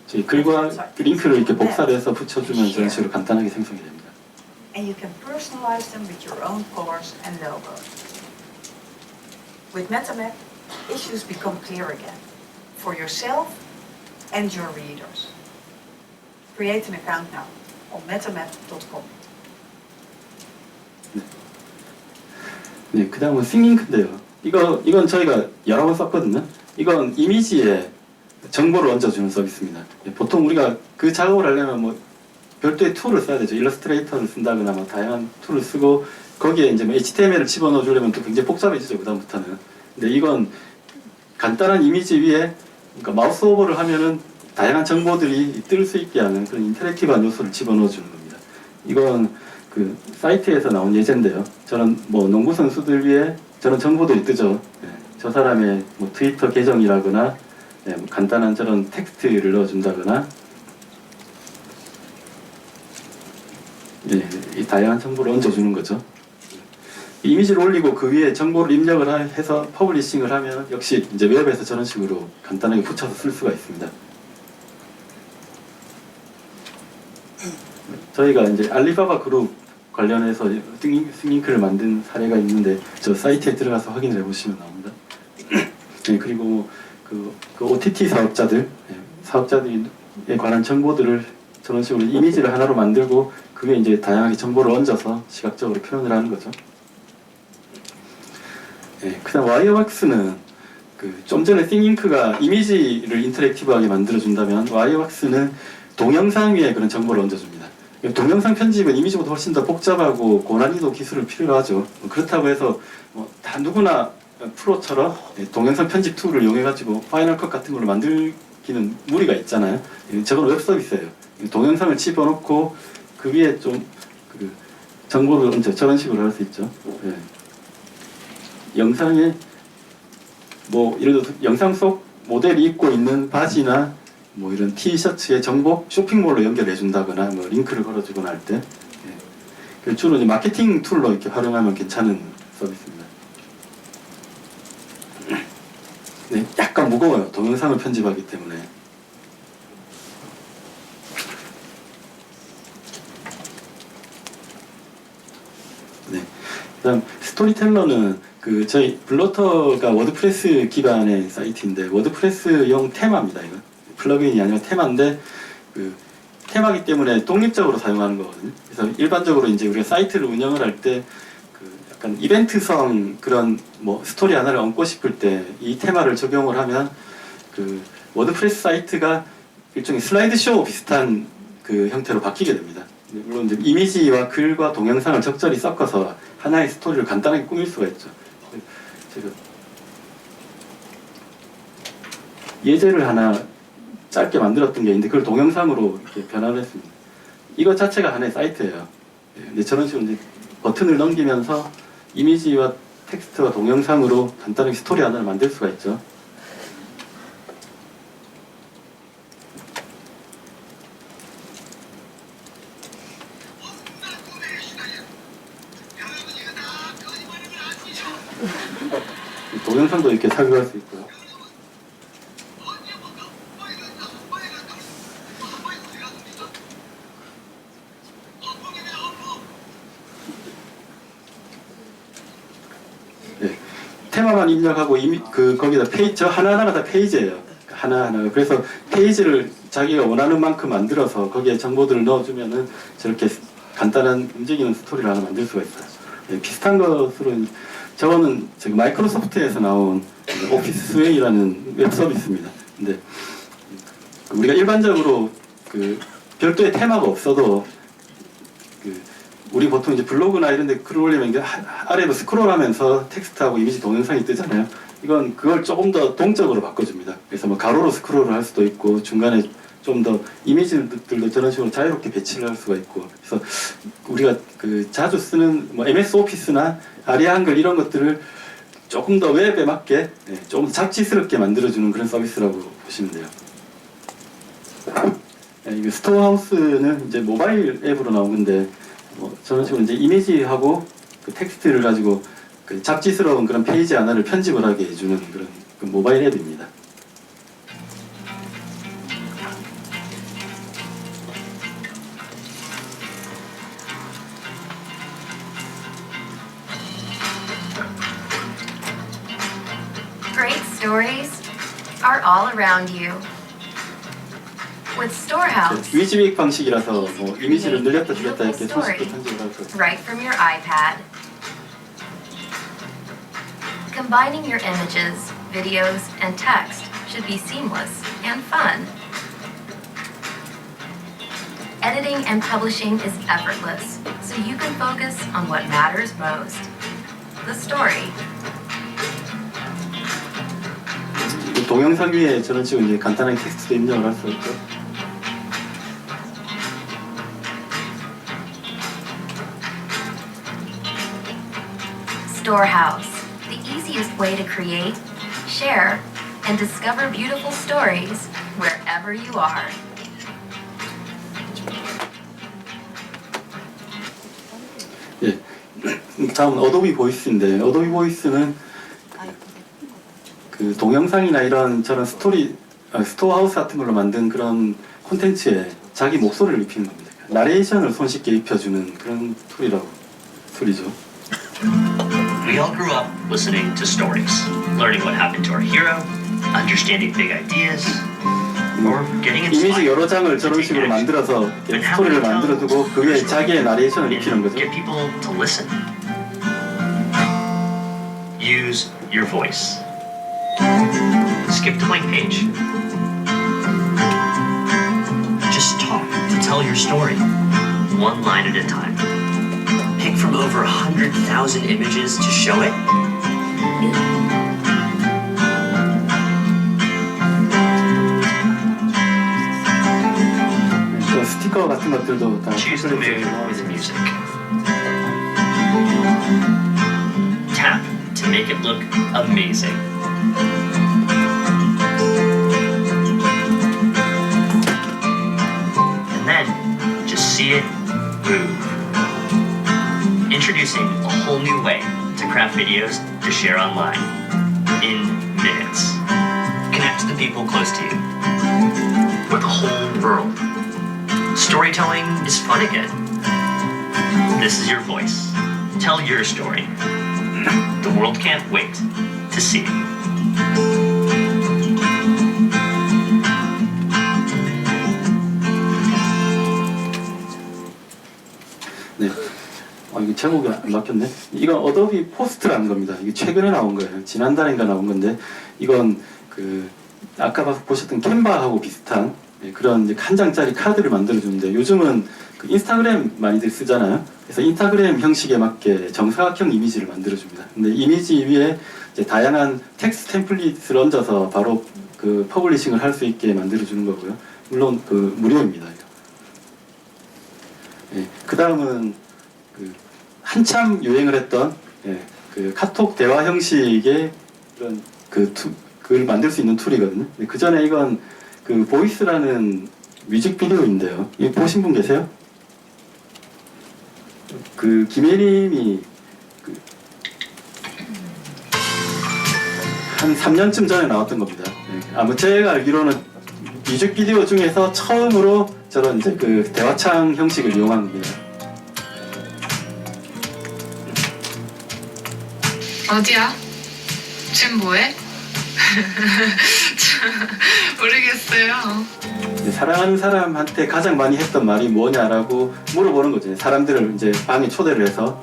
저희 글과 그 링크를 이렇게 복사를 해서 붙여주면 저런 식으로 간단하게 생성이 됩니다. And you can personalize them with your own colors and logo. With MetaMap, issues become clear again for yourself and your readers. Create an account now on metamap.com. 네, 그 다음은 싱잉크인데요. 이건 저희가 여러 번 썼거든요. 이건 이미지에 정보를 얹어주는 서비스입니다. 보통 우리가 그 작업을 하려면 뭐 별도의 툴을 써야 되죠. 일러스트레이터를 쓴다거나 뭐 다양한 툴을 쓰고 거기에 이제 뭐 HTML을 집어넣어 주려면 또 굉장히 복잡해지죠. 그다음부터는. 근데 이건 간단한 이미지 위에 그러니까 마우스 오버를 하면은 다양한 정보들이 뜰 수 있게 하는 그런 인터랙티브한 요소를 집어넣어 주는 겁니다. 이건 그 그 사이트에서 나온 예제인데요. 저는 뭐 농구 선수들 위해 저런 정보들이 뜨죠. 예, 저 사람의 뭐 트위터 계정이라거나 예, 뭐 간단한 저런 텍스트를 넣어준다거나 예, 이 다양한 정보를 얹어주는 거죠. 이미지를 올리고 그 위에 정보를 입력을 해서 퍼블리싱을 하면 역시 이제 웹에서 저런 식으로 간단하게 붙여서 쓸 수가 있습니다. 저희가 이제 알리바바 그룹 관련해서 싱링크를 만든 사례가 있는데 저 사이트에 들어가서 확인을 해보시면 나옵니다. 네, 그리고 그 OTT 사업자들에 관한 정보들을 저런 식으로 이미지를 하나로 만들고 그게 이제 다양하게 정보를 얹어서 시각적으로 표현을 하는 거죠. 네, 그다음 와이어왁스는 그 좀 전에 싱링크가 이미지를 인터랙티브하게 만들어준다면 와이어왁스는 동영상 위에 그런 정보를 얹어줍니다. 동영상 편집은 이미지보다 훨씬 더 복잡하고 고난이도 기술을 필요로 하죠. 그렇다고 해서 다 누구나 프로처럼 동영상 편집 툴을 이용해가지고 파이널 컷 같은 걸로 만들기는 무리가 있잖아요. 저건 웹 서비스예요. 동영상을 집어넣고 그 위에 좀 그 정보를 얹어 저런 식으로 할 수 있죠. 네. 영상에 뭐 예를 들어 영상 속 모델이 입고 있는 바지나 뭐 이런 티셔츠의 정보 쇼핑몰로 연결해 준다거나 뭐 링크를 걸어주거나 할 때 예. 주로 이제 마케팅 툴로 이렇게 활용하면 괜찮은 서비스입니다. 네, 약간 무거워요. 동영상을 편집하기 때문에. 네. 그다음 스토리텔러는 그 저희 블러터가 워드프레스 기반의 사이트인데 워드프레스용 테마입니다. 이거 플러그인이 아니라 테마인데 그 테마기 때문에 독립적으로 사용하는 거거든요. 그래서 일반적으로 이제 우리가 사이트를 운영을 할 때 그 약간 이벤트성 그런 뭐 스토리 하나를 얹고 싶을 때 이 테마를 적용을 하면 그 워드프레스 사이트가 일종의 슬라이드 쇼 비슷한 그 형태로 바뀌게 됩니다. 물론 이제 이미지와 글과 동영상을 적절히 섞어서 하나의 스토리를 간단하게 꾸밀 수가 있죠. 제가 예제를 하나 짧게 만들었던 게 있는데 그걸 동영상으로 이렇게 변환을 했습니다. 이것 자체가 하나의 사이트예요. 근데 저런 식으로 이제 버튼을 넘기면서 이미지와 텍스트와 동영상으로 간단하게 스토리 하나를 만들 수가 있죠. 동영상도 이렇게 삽입할 수 있고요. 네, 테마만 입력하고 거기다 페이지 저 하나하나가 다 페이지예요. 하나하나가. 그래서 페이지를 자기가 원하는 만큼 만들어서 거기에 정보들을 넣어주면은 저렇게 간단한 움직이는 스토리를 하나 만들 수가 있어요. 네, 비슷한 것으로 저거는 마이크로소프트에서 나온 오피스 스웨이라는 웹 서비스입니다. 근데 우리가 일반적으로 그 별도의 테마가 없어도 우리 보통 이제 블로그나 이런 데 글을 올리면 이게 아래로 스크롤하면서 텍스트하고 이미지 동영상이 뜨잖아요. 이건 그걸 조금 더 동적으로 바꿔줍니다. 그래서 뭐 가로로 스크롤을 할 수도 있고 중간에 좀 더 이미지들도 저런 식으로 자유롭게 배치를 할 수가 있고 그래서 우리가 그 자주 쓰는 뭐 MS 오피스나 아리아 한글 이런 것들을 조금 더 웹에 맞게 조금 더 잡지스럽게 만들어주는 그런 서비스라고 보시면 돼요. 이 스토어하우스는 이제 모바일 앱으로 나온 건데 저런 식으로 이제 이미지하고 그 텍스트를 가지고 그 잡지스러운 그런 페이지 하나를 편집을 하게 해주는 그런 그 모바일 앱입니다. Great stories are all around you. With Storehouse, 위즈빅 방식이라서 뭐 이미지를 늘렸다 줄였다 이렇게 손쉽게 편집을 할 수 있어요. right from your iPad. Combining your images, videos, and text should be seamless and fun. Editing and publishing is effortless, so you can focus on what matters most, the story. 동영상 위에 저런 식으로 이제 간단하게 텍스트도 입력을 할 수 있죠. Storehouse, the easiest way to create, share, and discover beautiful stories wherever you are. 예. 다음은 어도비 보이스인데 어도비 보이스는 그 동영상이나 이런 저런 스토어하우스 같은 걸로 만든 그런 콘텐츠에 자기 목소리를 입히는 겁니다. 나레이션을 손쉽게 입혀주는 그런 툴이죠. We all grew up listening to stories, learning what happened to our hero, understanding big ideas, or getting 이미지 inspired 여러 장을 to 저런 take 식으로 action. 만들어서 But how 스토리를 do you tell 만들어두고 그 위에 your 자기의 나레이션을 입히는 and 거죠. get people to listen? Use your voice. Skip the blank page. Just talk to tell your story, one line at a time. Pick from over 100,000 images to show it. 그 스티커 같은 것들도 다 Choose the mood with music. Tap to make it look amazing. And then just see it move. Introducing a whole new way to craft videos to share online in minutes. Connect to the people close to you with the whole world. Storytelling is fun again. This is your voice. Tell your story. The world can't wait to see it. 네. 이게 제목이 안 바뀌었네. 이건 어도비 포스트라는 겁니다. 이게 최근에 나온 거예요. 지난달인가 나온 건데 이건 그 아까 보셨던 캔바하고 비슷한 그런 이제 한 장짜리 카드를 만들어주는데 요즘은 그 인스타그램 많이들 쓰잖아요. 그래서 인스타그램 형식에 맞게 정사각형 이미지를 만들어줍니다. 근데 이미지 위에 이제 다양한 텍스트 템플릿을 얹어서 바로 그 퍼블리싱을 할 수 있게 만들어주는 거고요. 물론 그 무료입니다. 그 다음은 그 한참 유행을 했던 그 카톡 대화 형식의 그런 그걸 만들 수 있는 툴이거든요. 그 전에 이건 그 보이스라는 뮤직비디오인데요. 이거 보신 분 계세요? 그 김혜림이 한 3년쯤 전에 나왔던 겁니다. 아마 제가 알기로는 뮤직비디오 중에서 처음으로 저런 이제 그 대화창 형식을 이용한 겁니다. 어디야? 지금 뭐해? 모르겠어요. 사랑하는 사람한테 가장 많이 했던 말이 뭐냐라고 물어보는 거죠. 사람들을 이제 방에 초대를 해서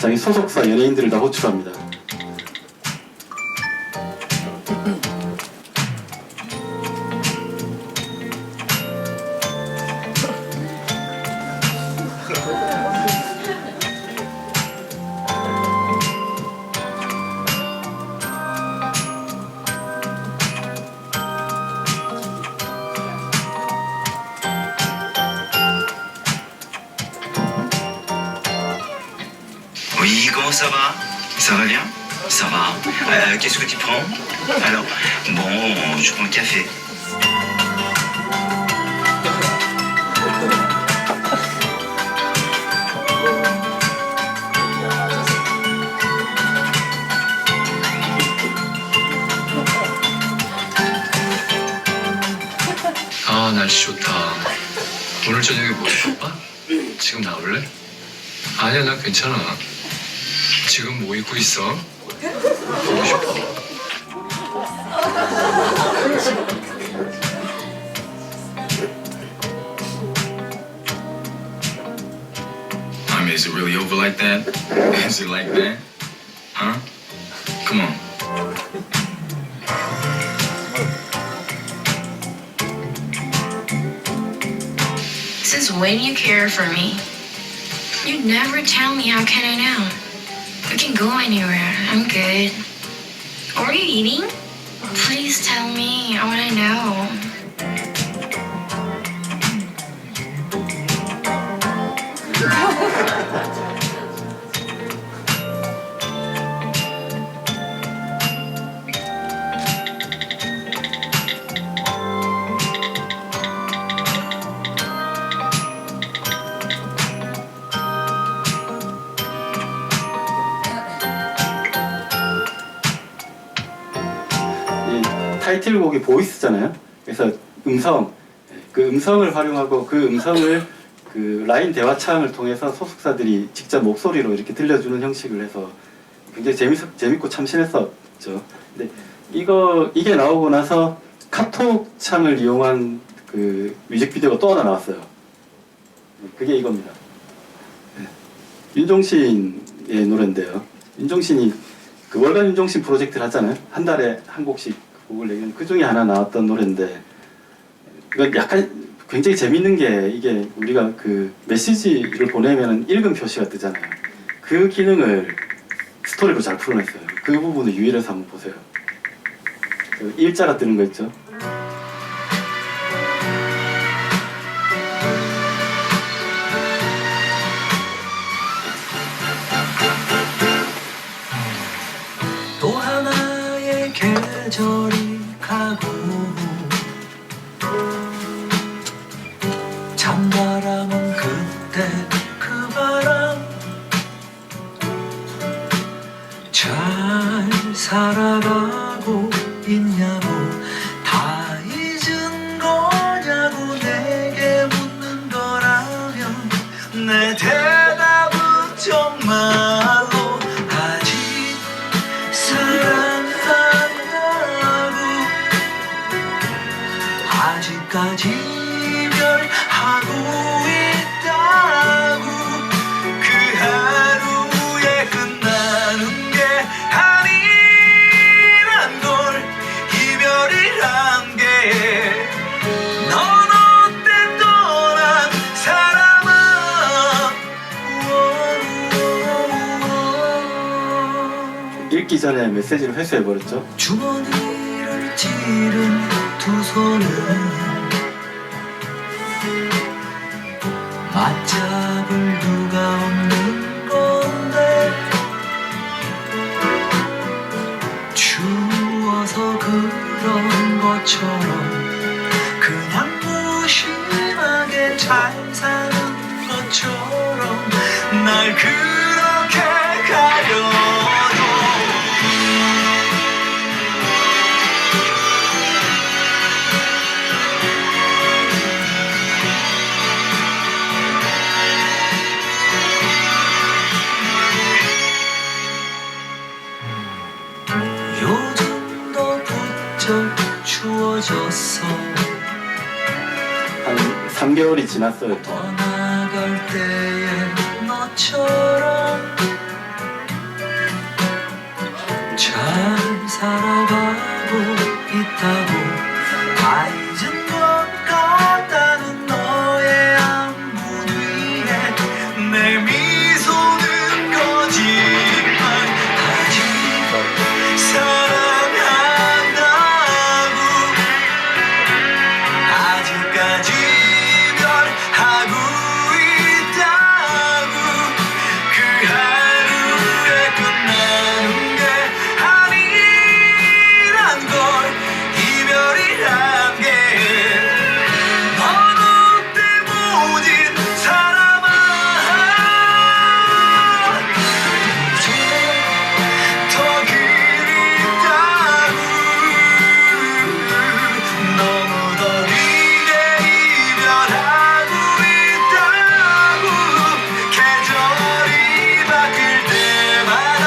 자기 소속사 연예인들을 다 호출합니다. Oui, comment ça va? Ça va bien? Ça va. Qu'est-ce que tu prends? Alors, bon, je prends le café. 아 날씨 좋다. 오늘 저녁에 뭐 입을까? 지금 나올래? 아니야 난 괜찮아. 지금 뭐 입고 있어? 보고 싶어. I mean, is it really over like that? Is it like that? Huh? Come on. Since when you care for me? You never tell me, how can I know? We can go anywhere, I'm good. Are you eating? Please tell me, I wanna know. 타이틀곡이 보이스잖아요. 그래서 음성, 그 음성을 활용하고 그 음성을 그 라인 대화창을 통해서 소속사들이 직접 목소리로 이렇게 들려주는 형식을 해서 굉장히 재밌고 참신했었죠. 근데 이게 나오고 나서 카톡 창을 이용한 그 뮤직비디오가 또 하나 나왔어요. 그게 이겁니다. 네. 윤종신의 노래인데요. 윤종신이 그 월간 윤종신 프로젝트를 하잖아요. 한 달에 한 곡씩 곡을 내기는 그 중에 하나 나왔던 노래인데, 이건 약간 굉장히 재밌는 게, 이게 우리가 그 메시지를 보내면 읽음 표시가 뜨잖아요. 그 기능을 스토리로 잘 풀어냈어요. 그 부분을 유일해서 한번 보세요. 그 일자가 뜨는 거 있죠. 또 하나의 계절이 가고 찬바람은 그때 그 바람 잘 살아가고 있냐고 다 잊은 거냐고 내게 묻는 거라면 내 대답은 정말로 아직 사랑한다고 아직까지 이별하고 있다고 그 하루에 끝나는 게 아니란 걸 이별이란 게 넌 어때 떠난 사람아 읽기 전에 메시지를 회수해버렸죠. 주머니를 찌른 두 손은 맞잡을 누가 없는 건데 추워서 그런 것처럼 그냥 무심하게 잘 사는 것처럼 날 그렇게 가려도 요즘 더 부쩍 추워졌어 한 3개월이 지났어요. 떠나갈 때의 너처럼 잘 살아가고 있다고 다 잊은 것 같다는 너의 안부 뒤에 내 미소는 거짓말 아직 사랑한다고 아직까지 이별하고 있다고 그 하루에 끝나는 게 아니란 걸 이별이란 게 넌 어때 모진 사람아 이제 더 그립다고 너무 더 이게 이별하고 있다고 계절이 바뀔 때마다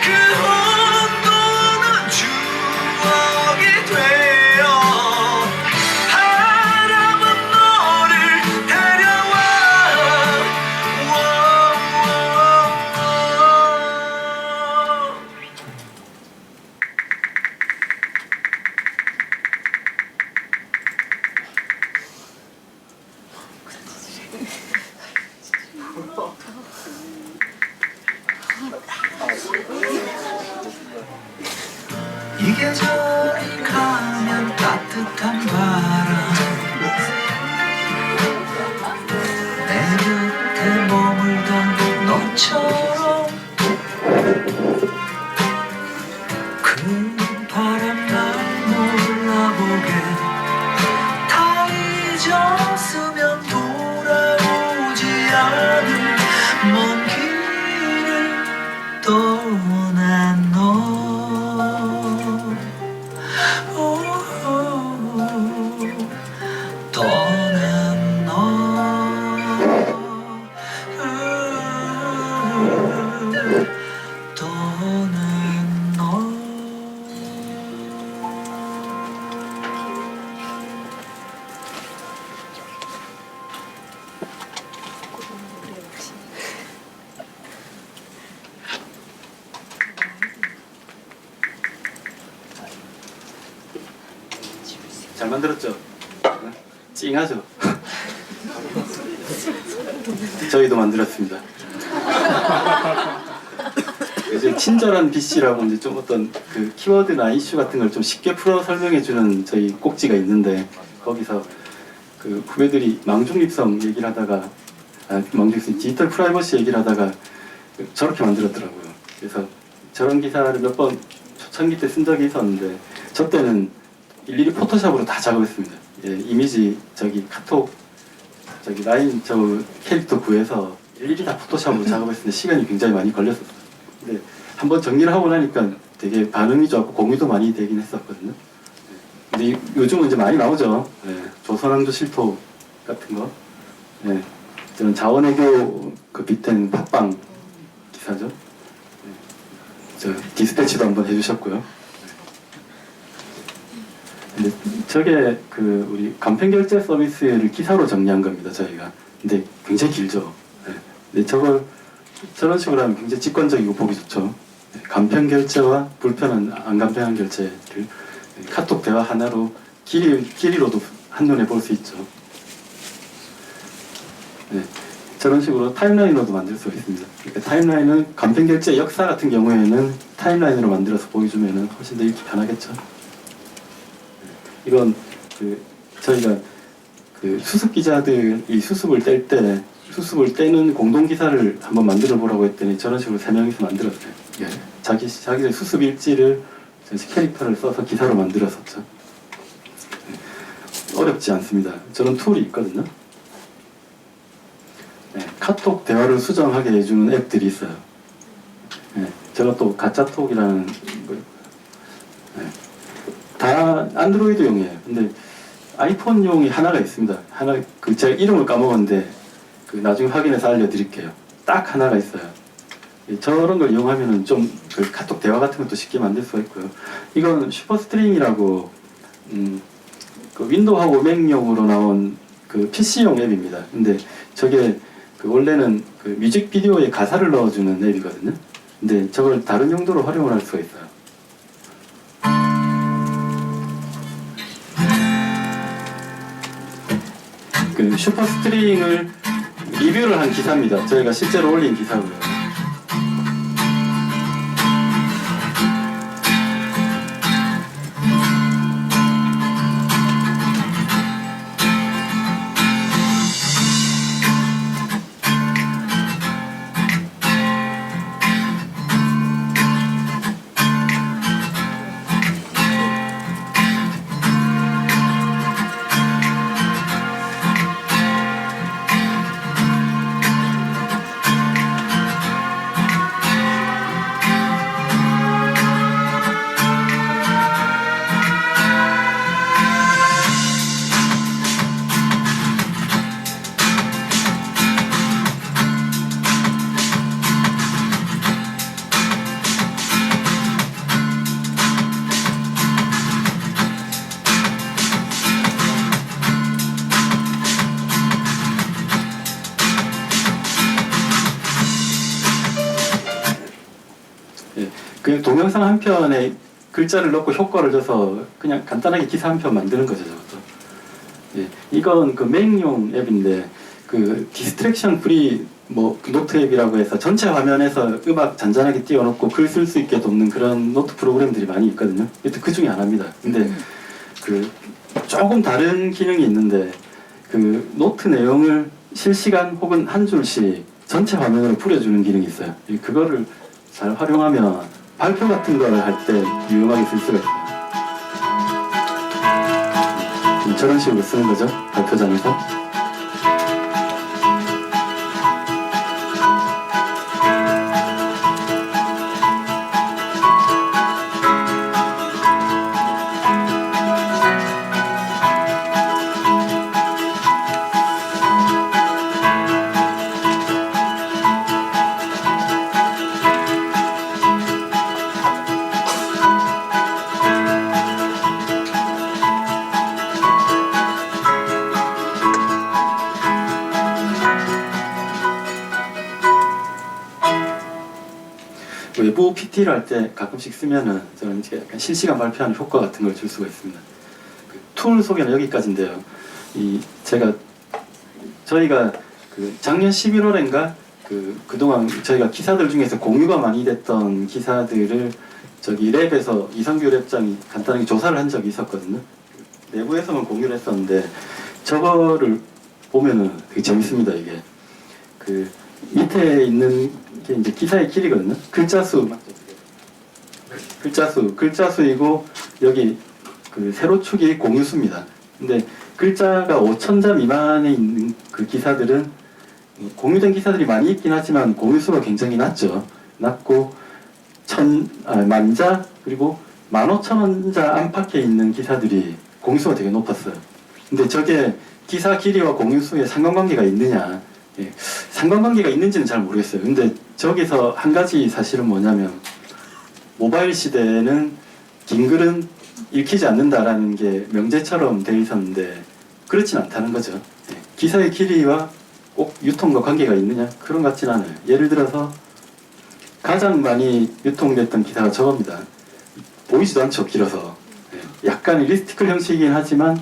그 온도는 추억이 되어 바람은 너를 데려와 이 계절이 가면 따뜻한 바람 내 곁에 머물던 너처럼 그 바람 날 몰라보게 다 잊었으면 돌아오지 않을 먼 길을 떠난 너 잘 만들었죠? 찡하죠? 저희도 만들었습니다. 이제 친절한 BC라고 이제 좀 어떤 그 키워드나 이슈 같은 걸 좀 쉽게 풀어 설명해 주는 저희 꼭지가 있는데, 거기서 그 후배들이 망중립성 얘기를 하다가, 망중립성 디지털 프라이버시 얘기를 하다가 저렇게 만들었더라고요. 그래서 저런 기사를 몇 번 초창기 때 쓴 적이 있었는데, 저 때는 일일이 포토샵으로 다 작업했습니다. 예, 이미지 저기 카톡 저기 라인 저 캐릭터 구해서 일일이 다 포토샵으로 작업했는데 시간이 굉장히 많이 걸렸었어요. 근데 한번 정리를 하고 나니까 되게 반응이 좋았고 공유도 많이 되긴 했었거든요. 근데 요즘은 이제 많이 나오죠. 예, 조선왕조 실토 같은 거. 예, 저는 자원외교 그 빗댄 팟빵 기사죠. 예, 저 디스패치도 한번 해주셨고요. 근데 저게 그 우리 간편결제 서비스를 기사로 정리한 겁니다, 저희가. 근데 굉장히 길죠. 네. 근데 저걸 저런 식으로 하면 굉장히 직관적이고 보기 좋죠. 네. 간편결제와 불편한 안 간편한 결제를 카톡 대화 하나로 길이로도 한눈에 볼 수 있죠. 네. 저런 식으로 타임라인으로도 만들 수 있습니다. 그러니까 타임라인은 간편결제 역사 같은 경우에는 타임라인으로 만들어서 보여주면 훨씬 더 읽기 편하겠죠. 이건 그 저희가 그 수습 기자들이 수습을 뗄 때 수습을 떼는 공동 기사를 한번 만들어 보라고 했더니 저런 식으로 3명이서 만들었어요. 예. 자기들 수습 일지를 캐릭터를 써서 기사로 만들었었죠. 예. 어렵지 않습니다. 저런 툴이 있거든요. 예. 카톡 대화를 수정하게 해주는 앱들이 있어요. 예. 제가 또 가짜톡이라는 거. 다 안드로이드용이에요. 근데 아이폰용이 하나가 있습니다. 하나 그 제가 이름을 까먹었는데 그 나중에 확인해서 알려드릴게요. 딱 하나가 있어요. 저런 걸 이용하면은 좀 그 카톡 대화 같은 것도 쉽게 만들 수가 있고요. 이건 슈퍼스트링이라고 그 윈도우하고 맥용으로 나온 그 PC용 앱입니다. 근데 저게 그 원래는 그 뮤직비디오에 가사를 넣어주는 앱이거든요. 근데 저걸 다른 용도로 활용을 할 수가 있어요. 그 슈퍼스트링을 리뷰를 한 기사입니다. 저희가 실제로 올린 기사고요. 그냥 동영상 한 편에 글자를 넣고 효과를 줘서 그냥 간단하게 기사 한 편 만드는 거죠, 저것도. 예, 이건 그 맥용 앱인데 그 디스트랙션 프리 뭐 노트 앱이라고 해서 전체 화면에서 음악 잔잔하게 띄워놓고 글 쓸 수 있게 돕는 그런 노트 프로그램들이 많이 있거든요. 그 중에 하나입니다. 근데 그 조금 다른 기능이 있는데 그 노트 내용을 실시간 혹은 한 줄씩 전체 화면으로 뿌려주는 기능이 있어요. 그거를 잘 활용하면 발표 같은 거를 할 때 유용하게 쓸 수가 있어요. 저런 식으로 쓰는 거죠, 발표장에서. 외부 PT를 할 때 가끔씩 쓰면은 저는 이제 약간 실시간 발표하는 효과 같은 걸 줄 수가 있습니다. 그 툴 소개는 여기까지인데요. 저희가 그 작년 11월인가 그동안 저희가 기사들 중에서 공유가 많이 됐던 기사들을 저기 랩에서 이성규 랩장이 간단하게 조사를 한 적이 있었거든요. 내부에서만 공유를 했었는데 저거를 보면은 되게 재밌습니다. 이게 그 밑에 있는 게 이제 기사의 길이거든요. 글자 수이고 여기 그 세로축이 공유수입니다. 근데 글자가 5,000자 미만에 있는 그 기사들은 공유된 기사들이 많이 있긴 하지만 공유수가 굉장히 낮고 10,000자 그리고 15,000자 안팎에 있는 기사들이 공유수가 되게 높았어요. 근데 저게 기사 길이와 공유수에 상관관계가 있느냐? 예, 상관관계가 있는지는 잘 모르겠어요. 근데 저기서 한 가지 사실은 뭐냐면 모바일 시대에는 긴 글은 읽히지 않는다라는 게 명제처럼 되어 있었는데 그렇진 않다는 거죠. 예, 기사의 길이와 꼭 유통과 관계가 있느냐? 그런 것 같진 않아요. 예를 들어서 가장 많이 유통됐던 기사가 저겁니다. 보이지도 않죠, 길어서. 예, 약간 리스티클 형식이긴 하지만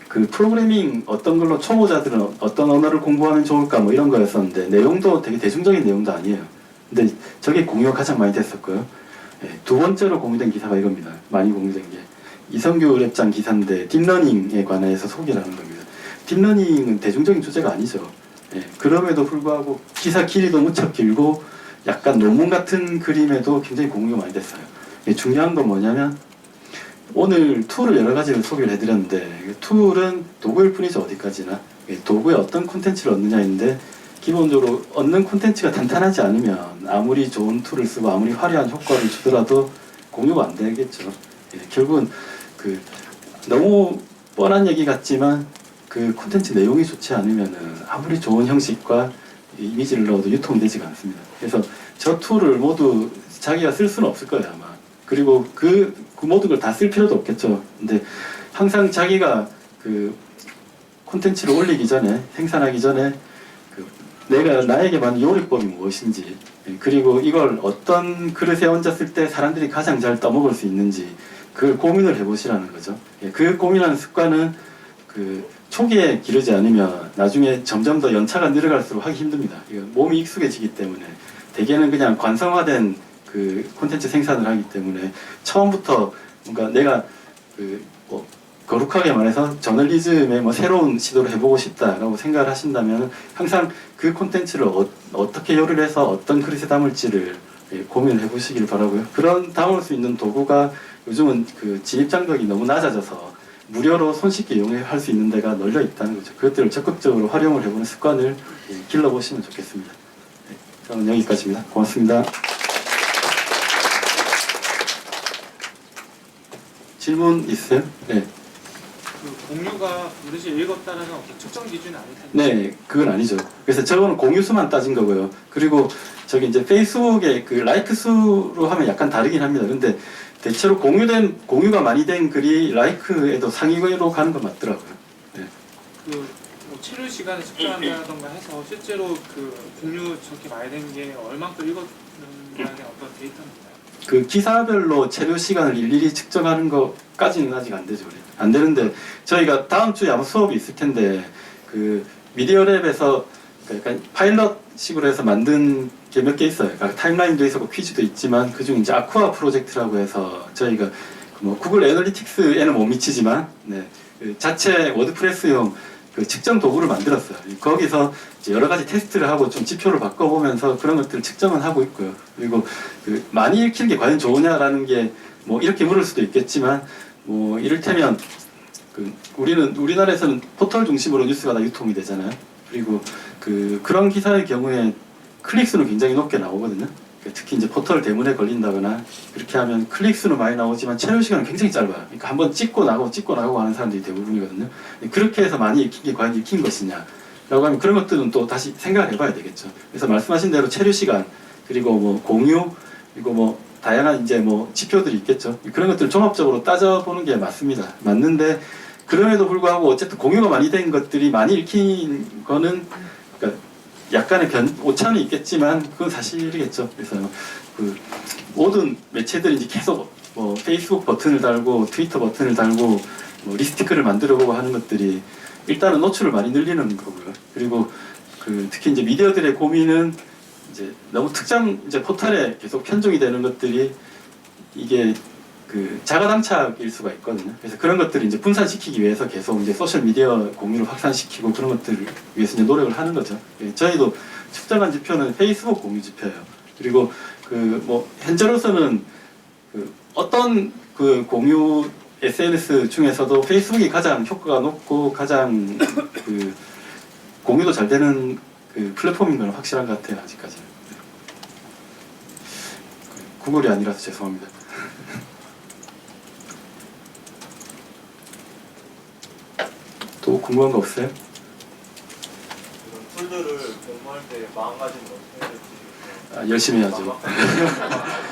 그 프로그래밍 어떤 걸로 초보자들은 어떤 언어를 공부하면 좋을까 뭐 이런 거였었는데 내용도 되게 대중적인 내용도 아니에요. 근데 저게 공유가 가장 많이 됐었고요. 예, 두 번째로 공유된 기사가 이겁니다. 많이 공유된 게 이성규 랩장 기사인데 딥러닝에 관해서 소개를 하는 겁니다. 딥러닝은 대중적인 주제가 아니죠. 예, 그럼에도 불구하고 기사 길이도 무척 길고 약간 논문 같은 그림에도 굉장히 공유가 많이 됐어요. 예, 중요한 건 뭐냐면 오늘 툴을 여러 가지를 소개를 해드렸는데 툴은 도구일 뿐이죠. 어디까지나 예, 도구에 어떤 콘텐츠를 얻느냐인데 기본적으로 얻는 콘텐츠가 탄탄하지 않으면 아무리 좋은 툴을 쓰고 아무리 화려한 효과를 주더라도 공유가 안 되겠죠. 예, 결국은 그 너무 뻔한 얘기 같지만 그 콘텐츠 내용이 좋지 않으면은 아무리 좋은 형식과 이미지를 넣어도 유통되지가 않습니다. 그래서 저 툴을 모두 자기가 쓸 수는 없을 거예요 아마. 그리고 그 모든 걸 다 쓸 필요도 없겠죠. 근데 항상 자기가 그 콘텐츠를 올리기 전에 생산하기 전에 나에게 맞는 요리법이 무엇인지 그리고 이걸 어떤 그릇에 얹었을 때 사람들이 가장 잘 떠먹을 수 있는지 그걸 고민을 해보시라는 거죠. 그 고민하는 습관은 그 초기에 기르지 않으면 나중에 점점 더 연차가 늘어갈수록 하기 힘듭니다. 몸이 익숙해지기 때문에 대개는 그냥 관성화된 그 콘텐츠 생산을 하기 때문에 처음부터 뭔가 내가 거룩하게 말해서 저널리즘의 새로운 시도를 해보고 싶다라고 생각을 하신다면 항상 그 콘텐츠를 어떻게 요리를 해서 어떤 그릇에 담을지를 고민을 해보시길 바라고요. 그런 담을 수 있는 도구가 요즘은 그 진입장벽이 너무 낮아져서 무료로 손쉽게 이용할 수 있는 데가 널려 있다는 거죠. 그것들을 적극적으로 활용을 해보는 습관을 길러보시면 좋겠습니다. 저는 여기까지입니다. 고맙습니다. 질문 있어요? 네. 그 공유가 도대체 읽었다는 어떤 측정 기준이 아닐 텐데. 네, 그건 아니죠. 그래서 저거는 공유수만 따진 거고요. 그리고 저기 이제 페이스북에 그 라이크 수로 하면 약간 다르긴 합니다. 근데 대체로 공유가 많이 된 글이 라이크에도 상위로 가는 건 맞더라고요. 네. 뭐 체류 시간을 측정한다던가 해서 실제로 그 공유 저렇게 많이 된 게 얼만큼 읽었는가의 어떤 데이터입니다. 그 기사별로 체류 시간을 일일이 측정하는 것까지는 아직 안 되죠. 안 되는데 저희가 다음 주에 아마 수업이 있을 텐데 그 미디어랩에서 약간 파일럿식으로 해서 만든 게 몇 개 있어요. 그러니까 타임라인도 있었고 퀴즈도 있지만 그중 이제 아쿠아 프로젝트라고 해서 저희가 뭐 구글 애널리틱스에는 못 미치지만 그 자체 워드프레스용 그 측정 도구를 만들었어요. 거기서 이제 여러 가지 테스트를 하고 좀 지표를 바꿔보면서 그런 것들을 측정은 하고 있고요. 그리고 그 많이 읽히는 게 과연 좋으냐라는 게 뭐 이렇게 물을 수도 있겠지만 뭐 이를테면 그 우리나라에서는 포털 중심으로 뉴스가 다 유통이 되잖아요. 그리고 그런 기사의 경우에 클릭 수는 굉장히 높게 나오거든요. 특히 이제 포털 대문에 걸린다거나 그렇게 하면 클릭 수는 많이 나오지만 체류 시간은 굉장히 짧아요. 그러니까 한번 찍고 나가고 하는 사람들이 대부분이거든요. 그렇게 해서 많이 읽힌 게 과연 읽힌 것이냐 라고 하면 그런 것들은 또 다시 생각을 해봐야 되겠죠. 그래서 말씀하신 대로 체류 시간 그리고 뭐 공유 그리고 뭐 다양한 이제 뭐 지표들이 있겠죠. 그런 것들을 종합적으로 따져보는 게 맞습니다. 맞는데 그럼에도 불구하고 어쨌든 공유가 많이 된 것들이 많이 읽힌 거는 그러니까 약간의 오차는 있겠지만 그건 사실이겠죠. 그래서 그 모든 매체들이 이제 계속 뭐 페이스북 버튼을 달고 트위터 버튼을 달고 뭐 리스티크를 만들어보고 하는 것들이 일단은 노출을 많이 늘리는 거고요. 그리고 특히 이제 미디어들의 고민은 이제 너무 특정 이제 포털에 계속 편중이 되는 것들이 이게 자가당착일 수가 있거든요. 그래서 그런 것들을 이제 분산시키기 위해서 계속 이제 소셜 미디어 공유를 확산시키고 그런 것들을 위해서 이제 노력을 하는 거죠. 저희도 측정한 지표는 페이스북 공유 지표예요. 그리고 뭐 현재로서는 어떤 공유 SNS 중에서도 페이스북이 가장 효과가 높고 가장 공유도 잘 되는 플랫폼인 건 확실한 것 같아요. 아직까지. 구글이 아니라서 죄송합니다. 또 궁금한 거 없어요? 이런 툴들을 공부할 때 마음가짐을 어떻게 해야 될지 열심히 해야죠.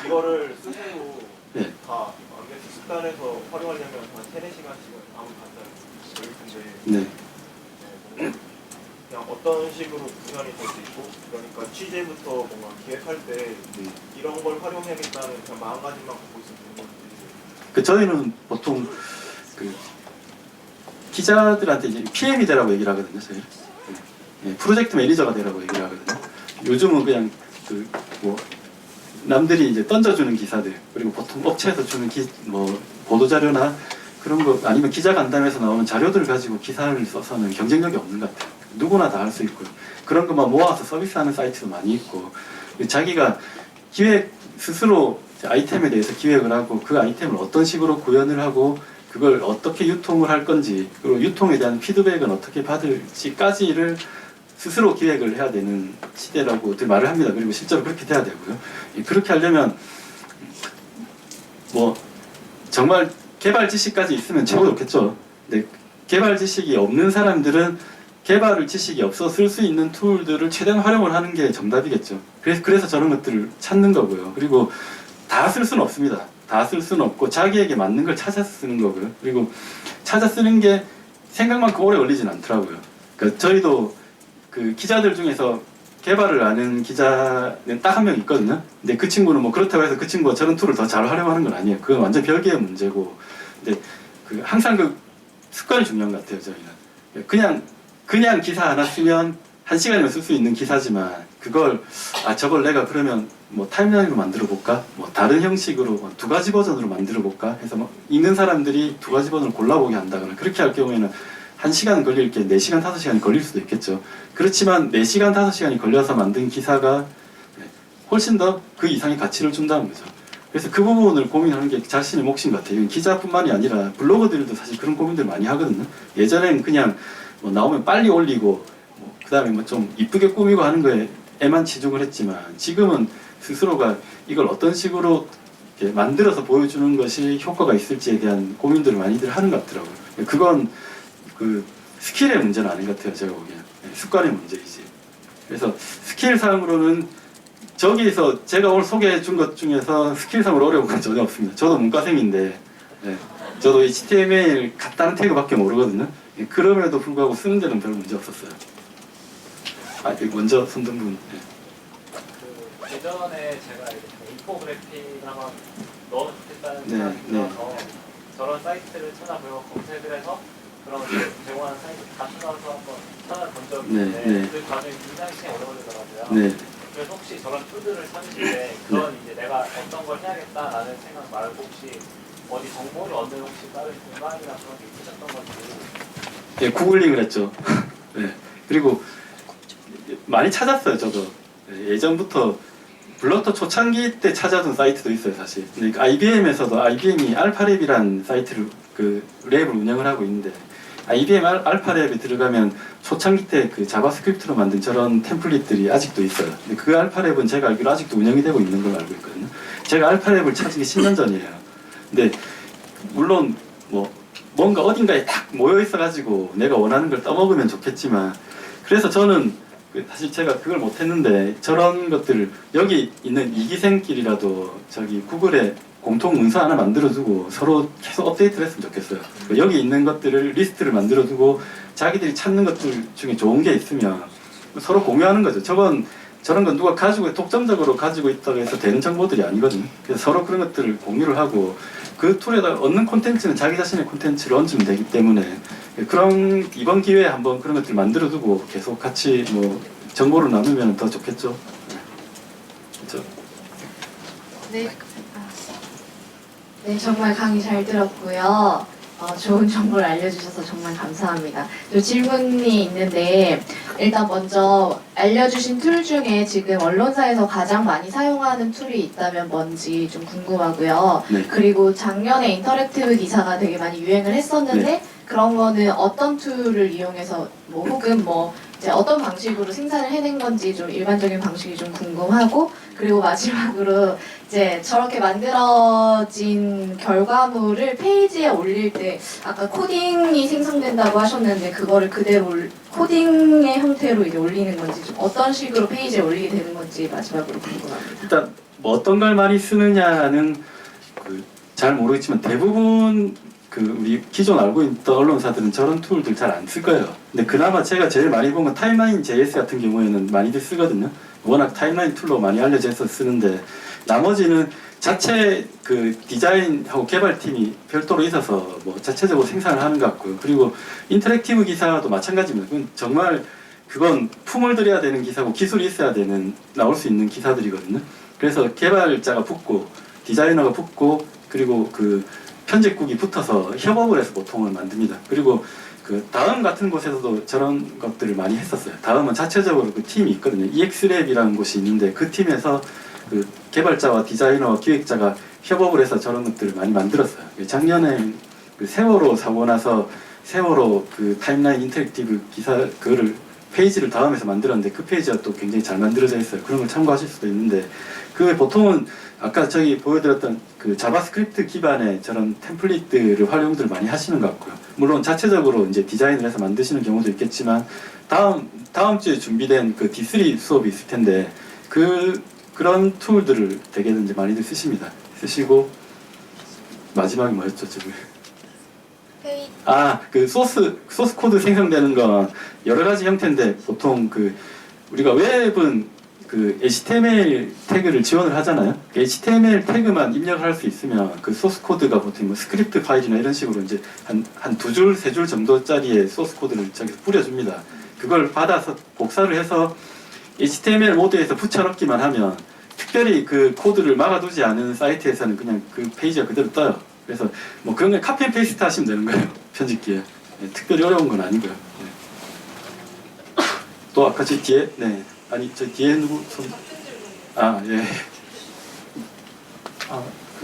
이거를 스스로 네. 다 완벽히 습관해서 활용하려면 한 3-4시간씩은 아무리 간단히 걸릴 텐데 네. 그냥 어떤 식으로 구현이 될 수 있고 그러니까 취재부터 뭔가 기획할 때 이런 걸 활용해야겠다는 그냥 마음가짐만 갖고 있으면 되는 건지 저희는 보통 기자들한테 이제 PM이 되라고 얘기를 하거든요. 저희 프로젝트 매니저가 되라고 얘기를 하거든요. 요즘은 그냥 뭐 남들이 이제 던져주는 기사들 그리고 보통 업체에서 주는 뭐 보도 자료나 그런 거 아니면 기자 간담회에서 나오는 자료들을 가지고 기사를 써서는 경쟁력이 없는 것 같아요. 누구나 다 할 수 있고요. 그런 것만 모아서 서비스하는 사이트도 많이 있고 자기가 기획 스스로 아이템에 대해서 기획을 하고 그 아이템을 어떤 식으로 구현을 하고 그걸 어떻게 유통을 할 건지 그리고 유통에 대한 피드백은 어떻게 받을지까지를 스스로 기획을 해야 되는 시대라고들 말을 합니다. 그리고 실제로 그렇게 돼야 되고요. 그렇게 하려면 뭐 정말 개발 지식까지 있으면 최고 좋겠죠. 근데 개발 지식이 없는 사람들은 개발 지식이 없어 쓸 수 있는 툴들을 최대한 활용을 하는 게 정답이겠죠. 그래서 저런 것들을 찾는 거고요. 그리고 다 쓸 수는 없습니다. 다 쓸 수는 없고 자기에게 맞는 걸 찾아 쓰는 거고요. 그리고 찾아 쓰는 게 생각만큼 오래 걸리진 않더라고요. 그러니까 저희도 기자들 중에서 개발을 아는 기자는 딱 한 명 있거든요. 근데 그 친구는 뭐 그렇다고 해서 그 친구가 저런 툴을 더 잘 활용하는 건 아니에요. 그건 완전 별개의 문제고. 근데 항상 습관이 중요한 것 같아요. 저희는 그냥 기사 하나 쓰면 1시간이면 쓸 수 있는 기사지만 그걸 저걸 내가 그러면 뭐 타임라인으로 만들어 볼까? 뭐 다른 형식으로 뭐 2가지 버전으로 만들어 볼까? 해서 뭐 읽는 사람들이 2가지 버전을 골라보게 한다거나 그렇게 할 경우에는 1시간 걸릴 게 4시간, 5시간이 걸릴 수도 있겠죠. 그렇지만 4시간, 5시간이 걸려서 만든 기사가 훨씬 더 그 이상의 가치를 준다는 거죠. 그래서 그 부분을 고민하는 게 자신의 몫인 것 같아요. 기자뿐만이 아니라 블로거들도 사실 그런 고민들 많이 하거든요. 예전에는 그냥 뭐 나오면 빨리 올리고 그 다음에 뭐 좀 이쁘게 꾸미고 하는 거에만 치중을 했지만 지금은 스스로가 이걸 어떤 식으로 이렇게 만들어서 보여주는 것이 효과가 있을지에 대한 고민들을 많이들 하는 것 같더라고요. 그건 스킬의 문제는 아닌 것 같아요. 제가 보기에는 습관의 문제이지. 그래서 스킬상으로는 저기서 제가 오늘 소개해 준 것 중에서 스킬상으로 어려운 건 전혀 없습니다. 저도 문과생인데 저도 HTML 간단한 태그밖에 모르거든요. 그럼에도 불구하고 쓰는 데는 별 문제 없었어요. 먼저 손등분. 예전에 제가 인포그래픽을 한번 넣으면 좋겠다는 생각이 들어서 저런 사이트를 찾아보고 검색을 해서 그런 제공하는 사이트 다 찾아서 한번 찾아본 적이 있는데 그 과정이 굉장히 시간이 오래 걸리더라고요. 그래서 혹시 저런 툴들을 찾으실 때 그런 이제 내가 어떤 걸 해야겠다라는 생각 말고 혹시 어디 정보를 얻는 혹시 다른 공간이나 그런 게 있으셨던 건지. 구글링을 했죠. 그리고 많이 찾았어요. 저도 예전부터 블러터 초창기 때 찾아둔 사이트도 있어요. 사실. 근데 IBM에서도 IBM이 알파랩이라는 사이트를 랩을 운영을 하고 있는데 IBM 알파랩에 들어가면 초창기 때 자바스크립트로 만든 저런 템플릿들이 아직도 있어요. 근데 그 알파랩은 제가 알기로 아직도 운영이 되고 있는 걸로 알고 있거든요. 제가 알파랩을 찾은 게 10년 전이에요. 근데 물론 뭔가 어딘가에 딱 모여 있어가지고 내가 원하는 걸 떠먹으면 좋겠지만 그래서 저는 사실 제가 그걸 못했는데 저런 것들을 여기 있는 이기생끼리라도 저기 구글에 공통 문서 하나 만들어두고 서로 계속 업데이트를 했으면 좋겠어요. 여기 있는 것들을 리스트를 만들어두고 자기들이 찾는 것들 중에 좋은 게 있으면 서로 공유하는 거죠. 저건 저런 건 누가 독점적으로 가지고 있다고 해서 되는 정보들이 아니거든요. 그래서 서로 그런 것들을 공유를 하고 그 툴에다 얻는 콘텐츠는 자기 자신의 콘텐츠를 얹으면 되기 때문에 그런 이번 기회에 한번 그런 것들 만들어두고 계속 같이 뭐 정보를 나누면 더 좋겠죠. 그렇죠. 네. 네, 정말 강의 잘 들었고요. 좋은 정보를 알려주셔서 정말 감사합니다. 저 질문이 있는데 일단 먼저 알려주신 툴 중에 지금 언론사에서 가장 많이 사용하는 툴이 있다면 뭔지 좀 궁금하고요. 네. 그리고 작년에 인터랙티브 기사가 되게 많이 유행을 했었는데 네. 그런 거는 어떤 툴을 이용해서 뭐 혹은 뭐 이제 어떤 방식으로 생산을 해낸 건지 좀 일반적인 방식이 좀 궁금하고 그리고 마지막으로 이제 저렇게 만들어진 결과물을 페이지에 올릴 때 아까 코딩이 생성된다고 하셨는데 그거를 그대로 코딩의 형태로 이제 올리는 건지 좀 어떤 식으로 페이지에 올리게 되는 건지 마지막으로 궁금합니다. 일단 뭐 어떤 걸 많이 쓰느냐는 잘 모르겠지만 대부분 우리 기존 알고 있던 언론사들은 저런 툴들 잘 안 쓸 거예요. 근데 그나마 제가 제일 많이 본 건 타임라인 JS 같은 경우에는 많이들 쓰거든요. 워낙 타임라인 툴로 많이 알려져 있어서 쓰는데 나머지는 자체 디자인하고 개발팀이 별도로 있어서 뭐 자체적으로 생산을 하는 것 같고요. 그리고 인터랙티브 기사도 마찬가지입니다. 그건 품을 들여야 되는 기사고 기술이 있어야 되는 나올 수 있는 기사들이거든요. 그래서 개발자가 붙고 디자이너가 붙고 그리고 편집국이 붙어서 협업을 해서 보통을 만듭니다. 그리고 다음 같은 곳에서도 저런 것들을 많이 했었어요. 다음은 자체적으로 팀이 있거든요. EXLab이라는 곳이 있는데 그 팀에서 개발자와 디자이너와 기획자가 협업을 해서 저런 것들을 많이 만들었어요. 작년에 세월호 사고 나서 세월호 타임라인 인터랙티브 기사 페이지를 다음에서 만들었는데 그 페이지가 또 굉장히 잘 만들어져 있어요. 그런 걸 참고하실 수도 있는데 보통은 아까 저기 보여드렸던 자바스크립트 기반의 저런 템플릿들을 활용들을 많이 하시는 것 같고요. 물론 자체적으로 이제 디자인을 해서 만드시는 경우도 있겠지만 다음 주에 준비된 D3 수업이 있을 텐데 그런 툴들을 되게는 이제 많이들 쓰십니다. 쓰시고 마지막에 뭐였죠 지금? 소스 코드 생성되는 건 여러 가지 형태인데 보통 우리가 웹은 HTML 태그를 지원을 하잖아요. HTML 태그만 입력을 할 수 있으면 소스 코드가 보통 뭐 스크립트 파일이나 이런 식으로 이제 한 두 줄, 세 줄 정도짜리의 소스 코드를 저기서 뿌려줍니다. 그걸 받아서 복사를 해서 HTML 모드에서 붙여넣기만 하면 특별히 코드를 막아두지 않은 사이트에서는 그냥 페이지가 그대로 떠요. 그래서 뭐 그런 걸 카피 앤 페이스트 하시면 되는 거예요. 편집기에. 네, 특별히 어려운 건 아니고요. 네. 또 아까 저 뒤에 저 뒤에 누구 손? 예.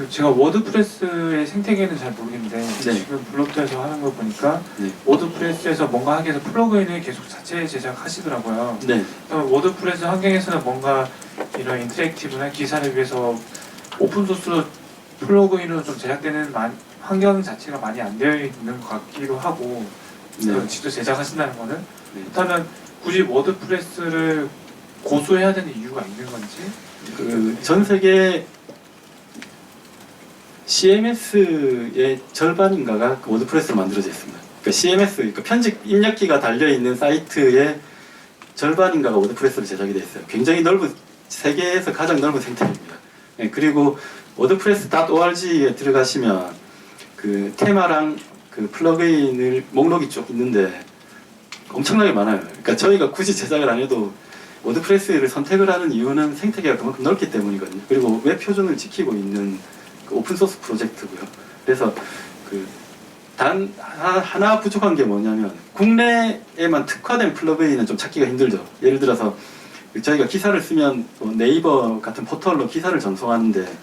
제가 워드프레스의 생태계는 잘 모르겠는데 네. 지금 블로그에서 하는 걸 보니까 네. 워드프레스에서 뭔가 하기 위해서 플러그인을 계속 자체 제작하시더라고요. 네. 워드프레스 환경에서는 뭔가 이런 인터랙티브나 기사를 위해서 오픈소스로 플러그인으로 좀 제작되는 환경 자체가 많이 안 되어 있는 것 같기도 하고 네. 직접 제작하신다는 거는 네. 그렇다면 굳이 워드프레스를 고수해야 되는 이유가 있는 건지? 전 세계 CMS의 절반인가가 워드프레스로 만들어져 있습니다. CMS, 편집 입력기가 달려있는 사이트의 절반인가가 워드프레스로 제작이 되어 있어요. 굉장히 세계에서 가장 넓은 생태계입니다. 그리고 워드프레스.org에 들어가시면 테마랑 플러그인을 목록이 쭉 있는데 엄청나게 많아요. 그러니까 저희가 굳이 제작을 안 해도 워드프레스를 선택을 하는 이유는 생태계가 그만큼 넓기 때문이거든요. 그리고 웹 표준을 지키고 있는 오픈소스 프로젝트고요. 그래서 단 하나 부족한 게 뭐냐면 국내에만 특화된 플러그인은 좀 찾기가 힘들죠. 예를 들어서 저희가 기사를 쓰면 네이버 같은 포털로 기사를 전송하는데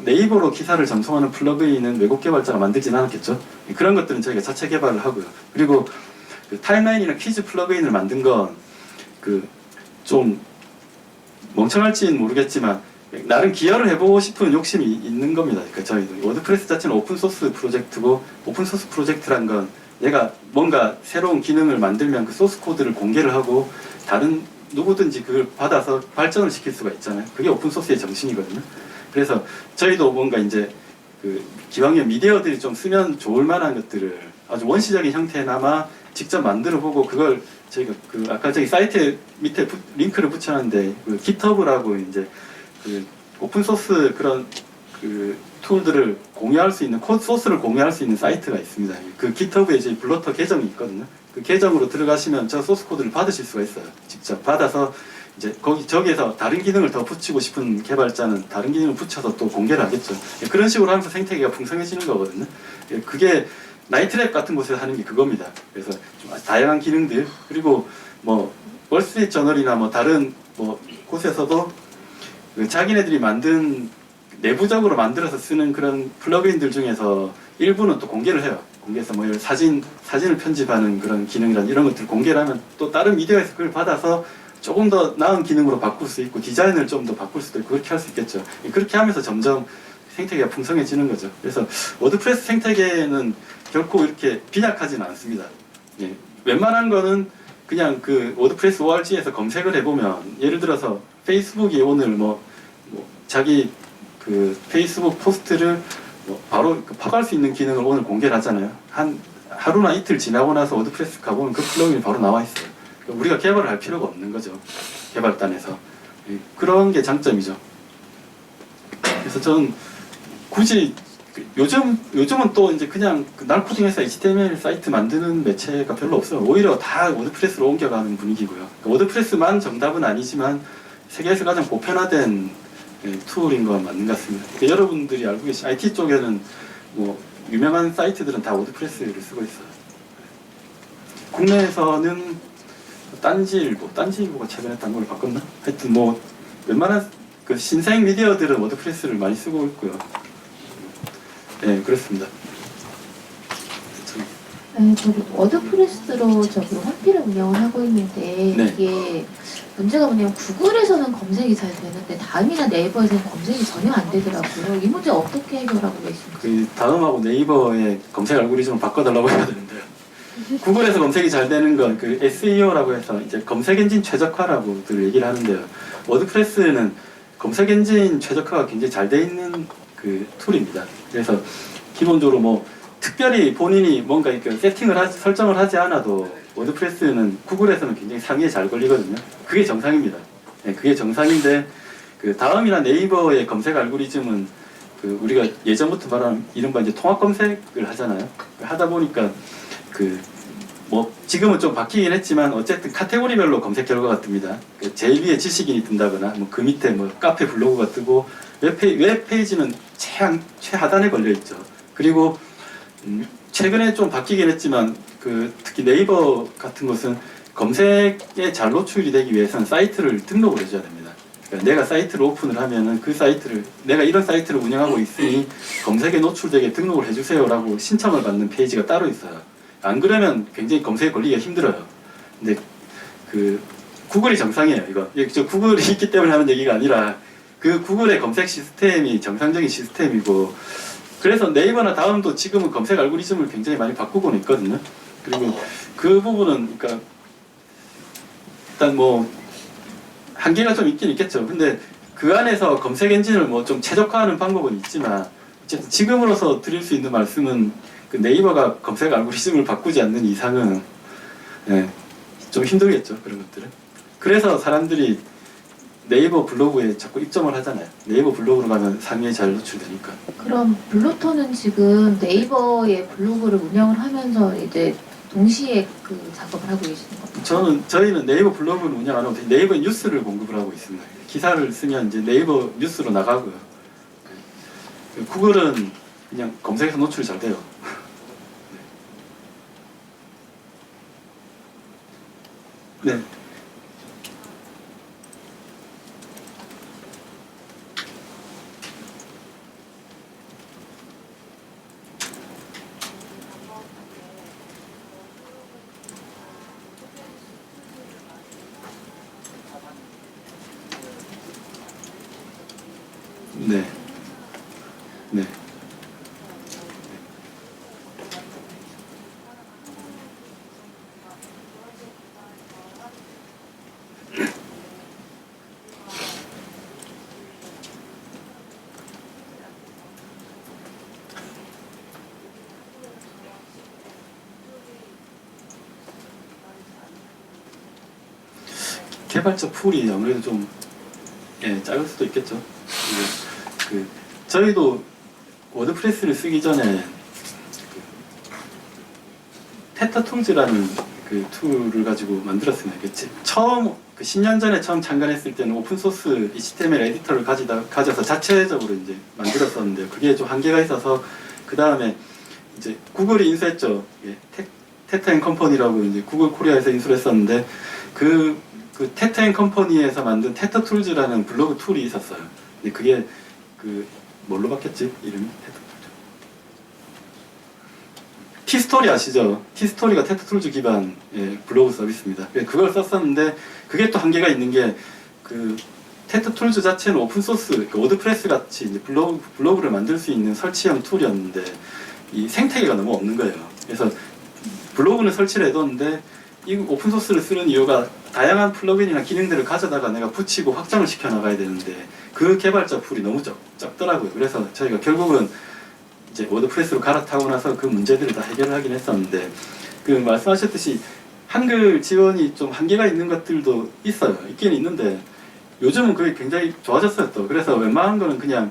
네이버로 기사를 전송하는 플러그인은 외국 개발자가 만들진 않았겠죠. 그런 것들은 저희가 자체 개발을 하고요. 그리고 타임라인이나 퀴즈 플러그인을 만든 건 좀 멍청할지는 모르겠지만 나름 기여를 해보고 싶은 욕심이 있는 겁니다. 그러니까 저희도 워드프레스 자체는 오픈소스 프로젝트고 오픈소스 프로젝트란 건 얘가 뭔가 새로운 기능을 만들면 소스 코드를 공개를 하고 다른 누구든지 그걸 받아서 발전을 시킬 수가 있잖아요. 그게 오픈소스의 정신이거든요. 그래서 저희도 뭔가 이제 기왕이면 미디어들이 좀 쓰면 좋을 만한 것들을 아주 원시적인 형태나마 직접 만들어 보고 그걸 저희가 그 아까 저기 사이트 밑에 링크를 붙여놨는데 그 GitHub라고 이제 그 오픈 소스 그런 그 툴들을 공유할 수 있는 코드 소스를 공유할 수 있는 사이트가 있습니다. 그 GitHub에 이제 블러터 계정이 있거든요. 그 계정으로 들어가시면 저 소스 코드를 받으실 수가 있어요. 직접 받아서 이제 저기에서 다른 기능을 더 붙이고 싶은 개발자는 다른 기능을 붙여서 또 공개를 하겠죠. 그런 식으로 하면서 생태계가 풍성해지는 거거든요. 그게 나이트랩 같은 곳에서 하는 게 그겁니다. 그래서 좀 다양한 기능들, 그리고 뭐 월스트리트 저널이나 뭐 다른 뭐 곳에서도 그 자기네들이 만든 내부적으로 만들어서 쓰는 그런 플러그인들 중에서 일부는 또 공개를 해요. 공개해서 뭐 사진을 편집하는 그런 기능이란 이런 것들 공개를 하면 또 다른 미디어에서 그걸 받아서 조금 더 나은 기능으로 바꿀 수 있고 디자인을 좀 더 바꿀 수도 있고 그렇게 할 수 있겠죠. 그렇게 하면서 점점 생태계가 풍성해지는 거죠. 그래서 워드프레스 생태계는 결코 이렇게 빈약하지는 않습니다. 예. 웬만한 거는 그냥 그 워드프레스 org에서 검색을 해보면, 예를 들어서 페이스북이 오늘 뭐 자기 그 페이스북 포스트를 뭐 바로 파갈 수 있는 기능을 오늘 공개를 하잖아요. 한 하루나 이틀 지나고 나서 워드프레스 가보면 그 플러그인이 바로 나와 있어요. 그러니까 우리가 개발을 할 필요가 없는 거죠. 개발단에서. 예. 그런 게 장점이죠. 그래서 저는 굳이 요즘은 또 이제 그냥 날 코딩해서 HTML 사이트 만드는 매체가 별로 없어요. 오히려 다 워드프레스로 옮겨가는 분위기고요. 그러니까 워드프레스만 정답은 아니지만 세계에서 가장 보편화된 툴인 건 맞는 것 같습니다. 그러니까 여러분들이 알고 계신 IT 쪽에는 뭐 유명한 사이트들은 다 워드프레스를 쓰고 있어요. 국내에서는 딴지일보가 최근에 딴 걸로 바꿨나? 하여튼 뭐 웬만한 그 신생 미디어들은 워드프레스를 많이 쓰고 있고요. 네, 그렇습니다. 네, 저도 워드프레스로 저기 홈피를 운영을 하고 있는데 네. 이게 문제가 뭐냐면 구글에서는 검색이 잘 되는데 다음이나 네이버에서는 검색이 전혀 안 되더라고요. 이 문제 어떻게 해결하고 계십니까? 그 다음하고 네이버의 검색 알고리즘을 바꿔달라고 해야 되는데요. 구글에서 검색이 잘 되는 건 그 SEO라고 해서 이제 검색 엔진 최적화라고들 얘기를 하는데요. 워드프레스는 검색 엔진 최적화가 굉장히 잘 돼 있는 그 툴입니다. 그래서 기본적으로 뭐 특별히 본인이 뭔가 이렇게 설정을 하지 않아도 워드프레스는 구글에서는 굉장히 상위에 잘 걸리거든요. 그게 정상입니다. 네, 그게 정상인데 그 다음이나 네이버의 검색 알고리즘은 그 우리가 예전부터 말하는 이른바 이제 통합 검색을 하잖아요. 하다 보니까 그 뭐 지금은 좀 바뀌긴 했지만 어쨌든 카테고리별로 검색 결과가 뜹니다. 그 제일 위에 지식인이 뜬다거나 뭐 그 밑에 뭐 카페 블로그가 뜨고 웹페이지는 최하단에 걸려 있죠. 그리고 최근에 좀 바뀌긴 했지만 그 특히 네이버 같은 것은 검색에 잘 노출이 되기 위해서는 사이트를 등록을 해줘야 됩니다. 그러니까 내가 사이트를 오픈을 하면은 그 사이트를 내가 이런 사이트를 운영하고 있으니 검색에 노출되게 등록을 해주세요라고 신청을 받는 페이지가 따로 있어요. 안 그러면 굉장히 검색에 걸리기가 힘들어요. 근데 그 구글이 정상이에요. 저 구글이 있기 때문에 하는 얘기가 아니라 그 구글의 검색 시스템이 정상적인 시스템이고, 그래서 네이버나 다음도 지금은 검색 알고리즘을 굉장히 많이 바꾸고는 있거든요. 그리고 그 부분은 그러니까 일단 뭐 한계가 좀 있긴 있겠죠. 근데 그 안에서 검색 엔진을 뭐 좀 최적화하는 방법은 있지만 어쨌든 지금으로서 드릴 수 있는 말씀은 그 네이버가 검색 알고리즘을 바꾸지 않는 이상은 좀 힘들겠죠. 그런 것들은. 그래서 사람들이 네이버 블로그에 자꾸 입점을 하잖아요. 네이버 블로그로 가면 상위에 잘 노출되니까. 그럼 블루토는 지금 네이버의 블로그를 운영을 하면서 이제 동시에 그 작업을 하고 계시는 거예요? 저희는 네이버 블로그를 운영 안 하고 네이버 뉴스를 공급을 하고 있습니다. 기사를 쓰면 이제 네이버 뉴스로 나가고요. 구글은 그냥 검색에서 노출이 잘 돼요. 네. 네. 네. 개발자 풀이 아무래도 좀 작을 수도 있겠죠. 저희도 워드프레스를 쓰기 전에 테타 툴즈라는 그 툴을 가지고 만들었습니다. 처음 10년 전에 처음 창간했을 때는 오픈 소스 HTML 에디터를 가져서 자체적으로 이제 만들었었는데 그게 좀 한계가 있어서 그 다음에 이제 구글이 인수했죠. 테타 앤 컴퍼니라고 이제 구글 코리아에서 인수를 했었는데 그 테타 앤 컴퍼니에서 만든 테타 툴즈라는 블로그 툴이 있었어요. 근데 그게 뭘로 바뀌었지? 이름이 테타 툴즈. 티스토리 아시죠? 티스토리가 테타 툴즈 기반 블로그 서비스입니다. 그걸 썼었는데 그게 또 한계가 있는 게 테타 툴즈 자체는 오픈 소스, 워드프레스 같이 이제 블로그를 만들 수 있는 설치형 툴이었는데 이 생태계가 너무 없는 거예요. 그래서 블로그는 설치를 해뒀는데 이 오픈 소스를 쓰는 이유가 다양한 플러그인이나 기능들을 가져다가 내가 붙이고 확장을 시켜 나가야 되는데 그 개발자 풀이 너무 적더라고요. 그래서 저희가 결국은 이제 워드프레스로 갈아타고 나서 그 문제들을 다 해결을 하긴 했었는데 말씀하셨듯이 한글 지원이 좀 한계가 있는 것들도 있긴 있는데 요즘은 그게 굉장히 좋아졌어요 또. 그래서 웬만한 거는 그냥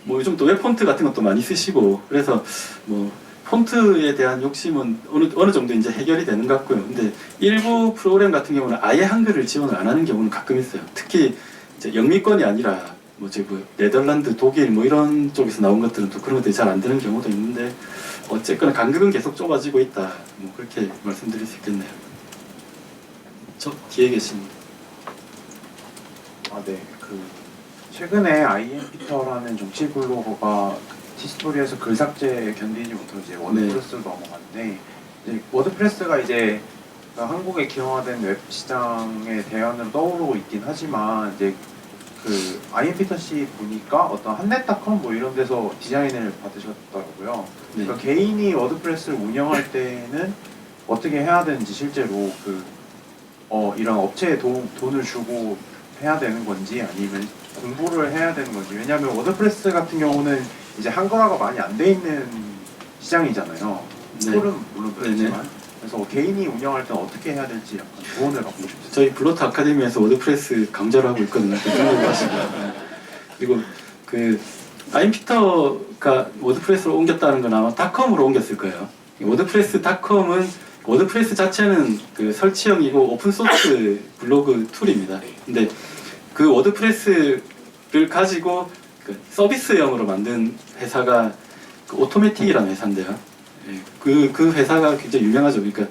요즘 또 웹 폰트 같은 것도 많이 쓰시고 그래서 폰트에 대한 욕심은 어느 정도 이제 해결이 되는 것 같고요. 근데 일부 프로그램 같은 경우는 아예 한글을 지원을 안 하는 경우는 가끔 있어요. 특히 이제 영미권이 아니라 네덜란드, 독일 이런 쪽에서 나온 것들은 또 그런 것들이 잘 안 되는 경우도 있는데 어쨌거나 간극은 계속 좁아지고 있다. 그렇게 말씀드릴 수 있겠네요. 저 뒤에 계신. 네. 최근에 IM피터라는 정치 블로거가 티스토리에서 글 삭제 견디지 못하고 이제 워드프레스로 넘어갔는데 이제 워드프레스가 이제 한국의 기형화된 웹 시장의 대안으로 떠오르고 있긴 하지만 이제 IM피터 씨 보니까 어떤 한넷닷컴 이런 데서 디자인을 받으셨더라고요. 그러니까 개인이 워드프레스를 운영할 때는 어떻게 해야 되는지 실제로 이런 업체에 돈을 주고 해야 되는 건지 아니면 공부를 해야 되는 건지. 왜냐하면 워드프레스 같은 경우는 이제 한글화가 많이 안 돼 있는 시장이잖아요. 툴은 물론 그렇지만. 그래서 개인이 운영할 때는 어떻게 해야 될지 약간 조언을 받고 싶어요. 저희 블로트 아카데미에서 워드프레스 강좌를 하고 있거든요. 들어보시면. 그리고 IM피터가 워드프레스로 옮겼다는 건 아마 닷컴으로 옮겼을 거예요. 워드프레스.com은 워드프레스 자체는 설치형이고 오픈소스 블로그 툴입니다. 근데 그 워드프레스를 가지고 서비스형으로 만든 회사가 오토매틱이라는 회사인데요. 그 회사가 굉장히 유명하죠. 그러니까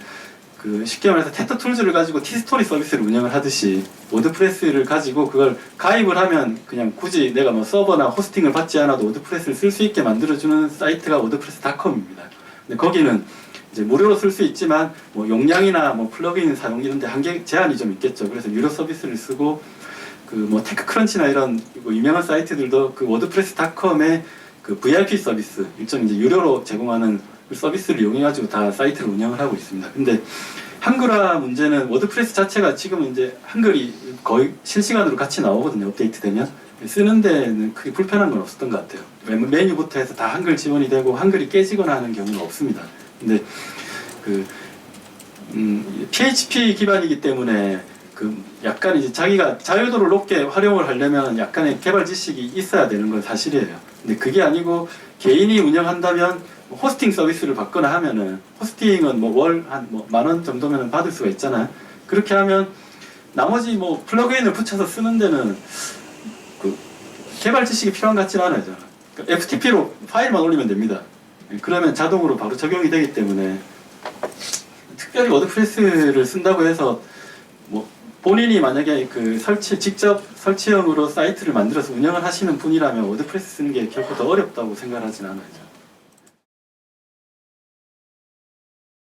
쉽게 말해서 테타 툴즈를 가지고 티스토리 서비스를 운영을 하듯이 워드프레스를 가지고 그걸 가입을 하면 그냥 굳이 내가 서버나 호스팅을 받지 않아도 워드프레스를 쓸 수 있게 만들어주는 사이트가 워드프레스.com입니다. 근데 거기는 이제 무료로 쓸 수 있지만 용량이나 플러그인 사용 이런 데 한계 제한이 좀 있겠죠. 그래서 유료 서비스를 쓰고 테크크런치나 이런 유명한 사이트들도 워드프레스.com의 VIP 서비스 일종 이제 유료로 제공하는 서비스를 이용해가지고 다 사이트를 운영을 하고 있습니다. 근데 한글화 문제는 워드프레스 자체가 지금 이제 한글이 거의 실시간으로 같이 나오거든요. 업데이트되면 쓰는 데는 크게 불편한 건 없었던 것 같아요. 메뉴부터 해서 다 한글 지원이 되고 한글이 깨지거나 하는 경우는 없습니다. 근데 PHP 기반이기 때문에 약간 이제 자기가 자유도를 높게 활용을 하려면 약간의 개발 지식이 있어야 되는 건 사실이에요. 근데 그게 아니고 개인이 운영한다면 호스팅 서비스를 받거나 하면은 호스팅은 월 한 10,000원 정도면 받을 수가 있잖아요. 그렇게 하면 나머지 플러그인을 붙여서 쓰는 데는 개발 지식이 필요한 것 같지는 않아요. FTP로 파일만 올리면 됩니다. 그러면 자동으로 바로 적용이 되기 때문에 특별히 워드프레스를 쓴다고 해서 본인이 만약에 직접 설치형으로 사이트를 만들어서 운영을 하시는 분이라면 워드프레스 쓰는 게 결코 더 어렵다고 생각하진 않아요.